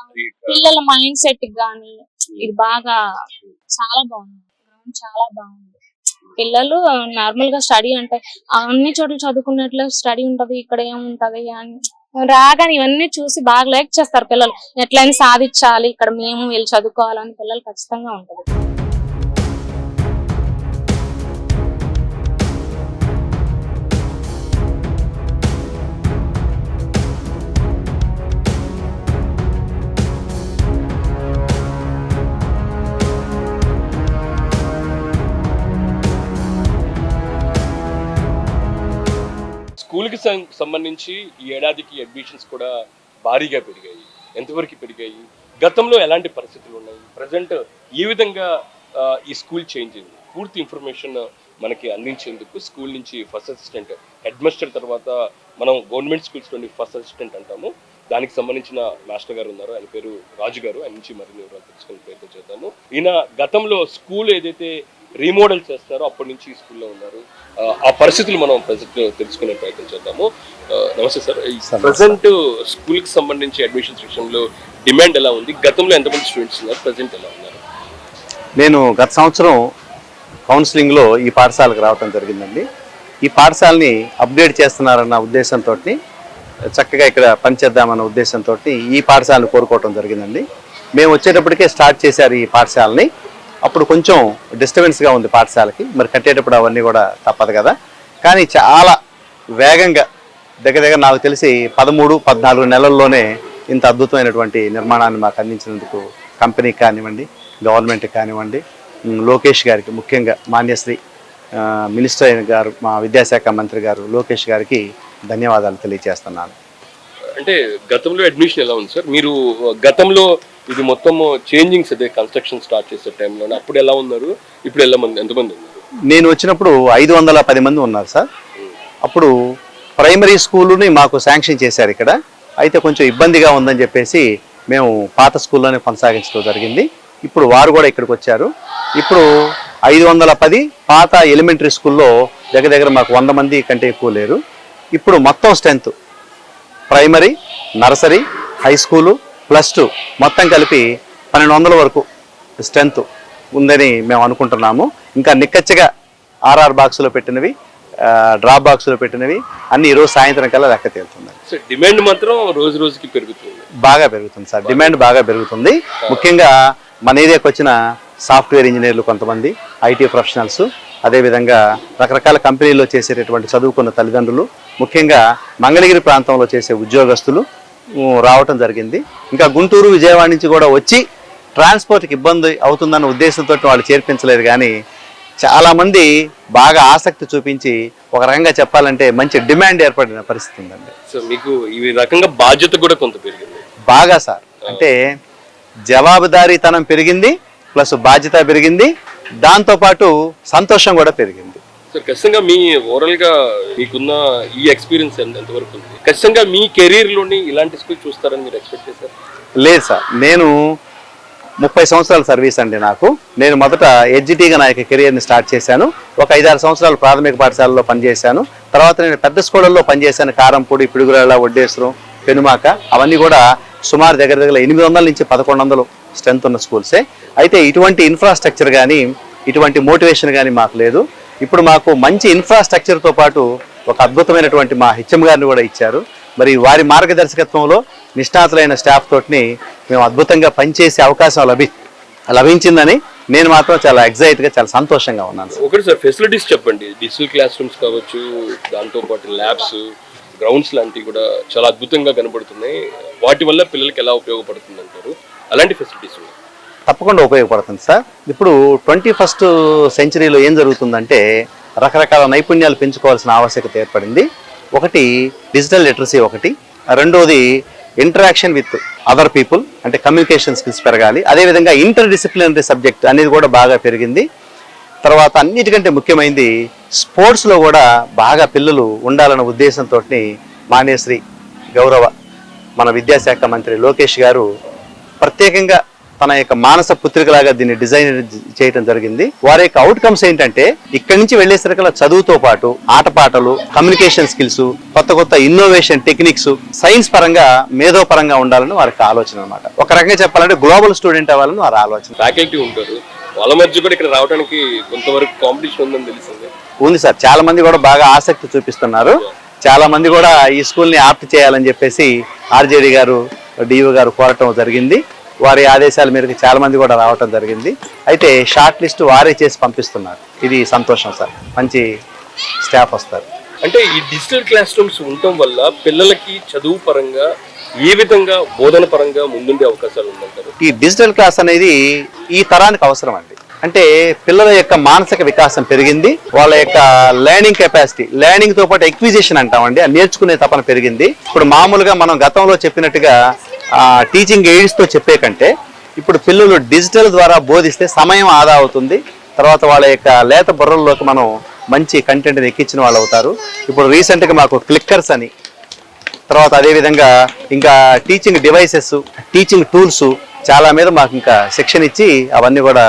పిల్లల మైండ్ సెట్ గానీ ఇది బాగా చాలా బాగుంది. గ్రౌండ్ చాలా బాగుంది. పిల్లలు నార్మల్ గా స్టడీ అంటే అన్ని చోట్ల చదువుకున్నట్లు స్టడీ ఉంటది, ఇక్కడ ఏముంటది అని రాగానే ఇవన్నీ చూసి బాగా లైక్ చేస్తారు పిల్లలు. ఎట్లయినా సాధించాలి, ఇక్కడ మేము వెళ్ళి చదువుకోవాలని పిల్లలు ఖచ్చితంగా ఉంటది. స్కూల్కి సంబంధించి ఈ ఏడాదికి అడ్మిషన్స్ కూడా భారీగా పెరిగాయి. ఎంతవరకు పెరిగాయి? గతంలో ఎలాంటి పరిస్థితులు ఉన్నాయి? ప్రజెంట్ ఏ విధంగా ఈ స్కూల్ చేంజ్ అయింది? పూర్తి ఇన్ఫర్మేషన్ మనకి అందించేందుకు స్కూల్ నుంచి ఫస్ట్ అసిస్టెంట్, హెడ్ మాస్టర్ తర్వాత మనం గవర్నమెంట్ స్కూల్స్లోని ఫస్ట్ అసిస్టెంట్ అంటాము, దానికి సంబంధించిన మాస్టర్ గారు ఉన్నారు. ఆయన పేరు రాజు గారు. ఆయన నుంచి మరిన్ని వివరాలు తెలుసుకునే ప్రయత్నం చేద్దాము. ఈయన గతంలో స్కూల్ ఏదైతే రీమోడల్ చేస్తారో అప్పటి నుంచి ఈ స్కూల్లో ఉన్నారు. ఆ పరిస్థితులు మనం ప్రజెంట్ తెలుసుకునే ప్రయత్నం చేద్దాము. నమస్తే సార్. ప్రజెంట్ స్కూల్ కి సంబంధించి అడ్మిషన్స్ విషయంలో డిమాండ్ ఎలా ఉంది? గతంలో ఎంతమంది స్టూడెంట్స్ ఉన్నారు? ప్రజెంట్ ఎలా ఉన్నారు? నేను గత సంవత్సరం కౌన్సిలింగ్లో ఈ పాఠశాలకు రావడం జరిగిందండి. ఈ పాఠశాలని అప్గ్రేడ్ చేస్తున్నారన్న ఉద్దేశంతో చక్కగా ఇక్కడ పనిచేద్దామన్న ఉద్దేశంతో ఈ పాఠశాలను కోరుకోవడం జరిగిందండి. మేము వచ్చేటప్పటికే స్టార్ట్ చేశారు ఈ పాఠశాలని. అప్పుడు కొంచెం డిస్టర్బెన్స్గా ఉంది పాఠశాలకి, మరి కట్టేటప్పుడు అవన్నీ కూడా తప్పదు కదా. కానీ చాలా వేగంగా దగ్గర నాకు తెలిసి 13-14 నెలల్లోనే ఇంత అద్భుతమైనటువంటి నిర్మాణాన్ని మాకు అందించినందుకు కంపెనీకి కానివ్వండి, గవర్నమెంట్కి కానివ్వండి, లోకేష్ గారికి, ముఖ్యంగా మాన్యశ్రీ మినిస్టర్ అయిన గారు, మా విద్యాశాఖ మంత్రి గారు లోకేష్ గారికి ధన్యవాదాలు తెలియజేస్తున్నాను. అంటే గతంలో అడ్మిషన్ ఎలా ఉంది సార్? మీరు గతంలో ఇది మొత్తం చేంజింగ్స్ అదే కన్స్ట్రక్షన్ స్టార్ట్ చేసే టైంలో అప్పుడు ఎలా ఉన్నారు, ఇప్పుడు ఎంతమంది ఉన్నారు? నేను వచ్చినప్పుడు 510 మంది ఉన్నారు సార్. అప్పుడు ప్రైమరీ స్కూలుని మాకు శాంక్షన్ చేశారు ఇక్కడ. అయితే కొంచెం ఇబ్బందిగా ఉందని చెప్పేసి మేము పాత స్కూల్లోనే కొనసాగించడం జరిగింది. ఇప్పుడు వారు కూడా ఇక్కడికి వచ్చారు. ఇప్పుడు 510 పాత ఎలిమెంటరీ స్కూల్లో దగ్గర మాకు 100 మంది కంటే ఎక్కువ లేరు. ఇప్పుడు మొత్తం strength primary, nursery, high school, +2 మొత్తం కలిపి 1200 వరకు స్ట్రెంత్ ఉందని మేము అనుకుంటున్నాము. ఇంకా నిక్కచ్చిగా ఆర్ఆర్ బాక్స్లో పెట్టినవి, డ్రాప్ బాక్స్లో పెట్టినవి అన్ని ఈరోజు సాయంత్రం కల్లా లెక్క తేలుతుంది. డిమాండ్ మాత్రం రోజు రోజుకి పెరుగుతుంది, బాగా పెరుగుతుంది సార్. డిమాండ్ బాగా పెరుగుతుంది. ముఖ్యంగా మన ఏరియాకి వచ్చిన సాఫ్ట్వేర్ ఇంజనీర్లు కొంతమంది, ఐటీ ప్రొఫెషనల్స్, అదేవిధంగా రకరకాల కంపెనీల్లో చేసేటటువంటి చదువుకున్న తల్లిదండ్రులు, ముఖ్యంగా మంగళగిరి ప్రాంతంలో చేసే ఉద్యోగస్తులు రావటం జరిగింది. ఇంకా గుంటూరు, విజయవాడ నుంచి కూడా వచ్చి ట్రాన్స్పోర్ట్కి ఇబ్బంది అవుతుందన్న ఉద్దేశంతో వాళ్ళు చేర్పించలేదు. కానీ చాలామంది బాగా ఆసక్తి చూపించి ఒక రకంగా చెప్పాలంటే మంచి డిమాండ్ ఏర్పడిన పరిస్థితి ఉందండి. సో మీకు ఈ రకంగా బాధ్యత కూడా కొంత పెరిగింది బాగా సార్. అంటే జవాబుదారీతనం పెరిగింది, ప్లస్ బాధ్యత పెరిగింది, దాంతోపాటు సంతోషం కూడా పెరిగింది. సార్ ఖచ్చితంగా మీ ఓవరాల్ గా మీకున్న ఈ ఎక్స్పీరియన్స్ ఎంతవరకు ఉంది? ఖచ్చితంగా మీ కెరీర్ లోని ఇలాంటి స్కూల్ చూస్తారని మీరు ఎక్స్పెక్ట్ చేశారు? లేదు సార్, నేను 30 సంవత్సరాల సర్వీస్ అండి నాకు. నేను మొదట ఎడ్జిటీగా నా యొక్క కెరియర్ని స్టార్ట్ చేశాను. ఒక 5-6 సంవత్సరాలు ప్రాథమిక పాఠశాలలో పనిచేశాను. తర్వాత నేను పెద్ద స్కూళ్ళల్లో పనిచేశాను. కారంపూడి, పిడుగురాళ్ళ, వడ్డేశ్వరం, పెనుమాక, అవన్నీ కూడా సుమారు దగ్గర 800 నుంచి 1100 స్ట్రెంత్ ఉన్న స్కూల్సే. అయితే ఇటువంటి ఇన్ఫ్రాస్ట్రక్చర్ కానీ, ఇటువంటి మోటివేషన్ కానీ మాకు లేదు. ఇప్పుడు మాకు మంచి ఇన్ఫ్రాస్ట్రక్చర్తో పాటు ఒక అద్భుతమైనటువంటి మా హెచ్ఎం గారిని కూడా ఇచ్చారు. మరి వారి మార్గదర్శకత్వంలో నిష్ణాతులైన స్టాఫ్ తోటిని మేము అద్భుతంగా పనిచేసే అవకాశం లభించిందని నేను మాత్రం చాలా ఎగ్జైట్గా, చాలా సంతోషంగా ఉన్నాను. ఒకటి సార్ ఫెసిలిటీస్ చెప్పండి. డిజిటల్ క్లాస్ రూమ్స్ కావచ్చు, దాంతోపాటు ల్యాబ్స్, గ్రౌండ్స్ లాంటివి కూడా చాలా అద్భుతంగా కనబడుతున్నాయి. వాటి వల్ల పిల్లలకి ఎలా ఉపయోగపడుతుంది అంటారు? అలాంటి ఫెసిలిటీస్ ఉన్నాయి? తప్పకుండా ఉపయోగపడుతుంది సార్. ఇప్పుడు 21st సెంచరీలో ఏం జరుగుతుందంటే రకరకాల నైపుణ్యాలు పెంచుకోవాల్సిన ఆవశ్యకత ఏర్పడింది. ఒకటి డిజిటల్ లిటరసీ, ఒకటి రెండోది ఇంటరాక్షన్ విత్ అదర్ పీపుల్, అంటే కమ్యూనికేషన్ స్కిల్స్ పెరగాలి. అదేవిధంగా ఇంటర్ డిసిప్లినరీ సబ్జెక్ట్ అనేది కూడా బాగా పెరిగింది. తర్వాత అన్నిటికంటే ముఖ్యమైనది స్పోర్ట్స్లో కూడా బాగా పిల్లలు ఉండాలన్న ఉద్దేశంతో మాన్యశ్రీ గౌరవ మన విద్యాశాఖ మంత్రి లోకేష్ గారు ప్రత్యేకంగా తన యొక్క మానస పుత్రికలాగా దీన్ని డిజైన్ చేయడం జరిగింది. వారి యొక్క అవుట్కమ్స్ ఏంటంటే ఇక్కడి నుంచి వెళ్లేసరికల్లా చదువుతో పాటు ఆటపాటలు, కమ్యూనికేషన్ స్కిల్స్, కొత్త ఇన్నోవేషన్ టెక్నిక్స్, సైన్స్ పరంగా, మేధో పరంగా ఉండాలని వారికి ఆలోచన అనమాట. ఒక రకంగా చెప్పాలంటే గ్లోబల్ స్టూడెంట్ అవ్వాలని వారి ఆలోచన. ఫ్యాకల్టీ ఉంటారు, వాళ్ళ మధ్య కూడా ఇక్కడ రావడానికి కొంతవరకు కాంపిటీషన్ ఉందని తెలిసింది. ఉంది సార్, చాలా మంది కూడా బాగా ఆసక్తి చూపిస్తున్నారు. చాలా మంది కూడా ఈ స్కూల్ని ఆప్ట్ చేయాలని చెప్పేసి ఆర్జేడీ గారు, డిఓ గారు కోరటం జరిగింది. వారి ఆదేశాల మేరకు చాలా మంది కూడా రావటం జరిగింది. అయితే షార్ట్ లిస్ట్ వారే చేసి పంపిస్తున్నారు. ఇది సంతోషం సార్, మంచి స్టాఫ్ వస్తారు. అంటే ఈ డిజిటల్ క్లాస్ రూమ్స్ ఉండటం వల్ల పిల్లలకి చదువు పరంగా ఏ విధంగా బోధన పరంగా ముందుండే అవకాశాలు ఉందంటారు? ఈ డిజిటల్ క్లాస్ అనేది ఈ తరానికి అవసరం అండి. అంటే పిల్లల యొక్క మానసిక వికాసం పెరిగింది, వాళ్ళ యొక్క లెర్నింగ్ కెపాసిటీ, లెర్నింగ్ తో పాటు ఎక్విజిషన్ అంటామండి, నేర్చుకునే తపన పెరిగింది. ఇప్పుడు మామూలుగా మనం గతంలో చెప్పినట్టుగా టీచింగ్ ఎయిడ్స్తో చెప్పే కంటే ఇప్పుడు పిల్లలు డిజిటల్ ద్వారా బోధిస్తే సమయం ఆదా అవుతుంది. తర్వాత వాళ్ళ యొక్క లేత బుర్రల్లోకి మనం మంచి కంటెంట్ని ఎక్కించిన వాళ్ళు అవుతారు. ఇప్పుడు రీసెంట్గా మాకు క్లిక్కర్స్ అని, తర్వాత అదేవిధంగా ఇంకా టీచింగ్ డివైసెస్, టీచింగ్ టూల్స్ చాలా మీద మాకు ఇంకా శిక్షణ ఇచ్చి అవన్నీ కూడా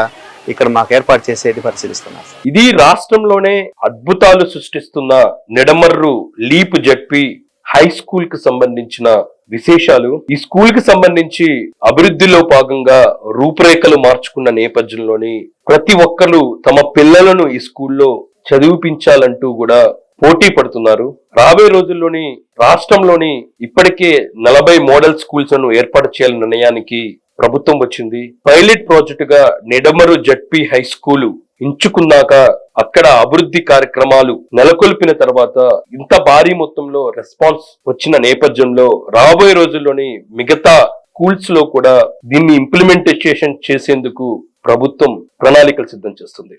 ఇక్కడ మాకు ఏర్పాటు చేసేది పరిశీలిస్తున్నారు. ఇది రాష్ట్రంలోనే అద్భుతాలు సృష్టిస్తున్న Nidamarru leap ZP high school కి సంబంధించిన విశేషాలు. ఈ స్కూల్ కి సంబంధించి అభివృద్ధిలో భాగంగా రూపురేఖలు మార్చుకున్న నేపథ్యంలోని ప్రతి ఒక్కరు తమ పిల్లలను ఈ స్కూల్లో చదివిపించాలంటూ కూడా పోటీ పడుతున్నారు. రాబోయే రోజుల్లోని రాష్ట్రంలోని ఇప్పటికే 40 మోడల్ స్కూల్స్ ను ఏర్పాటు చేయాలనే నిర్ణయానికి ప్రభుత్వం వచ్చింది. పైలట్ ప్రాజెక్ట్ గా నిడమరు జెడ్పీ హై స్కూల్ ఎంచుకున్నాక అక్కడ అభివృద్ధి కార్యక్రమాలు నెలకొల్పిన తర్వాత ఇంత భారీ మొత్తంలో రెస్పాన్స్ వచ్చిన నేపథ్యంలో రాబోయే రోజుల్లోని మిగతా స్కూల్స్ లో కూడా దీన్ని ఇంప్లిమెంటేషన్ చేసేందుకు ప్రభుత్వం ప్రణాళికలు సిద్ధం చేస్తుంది.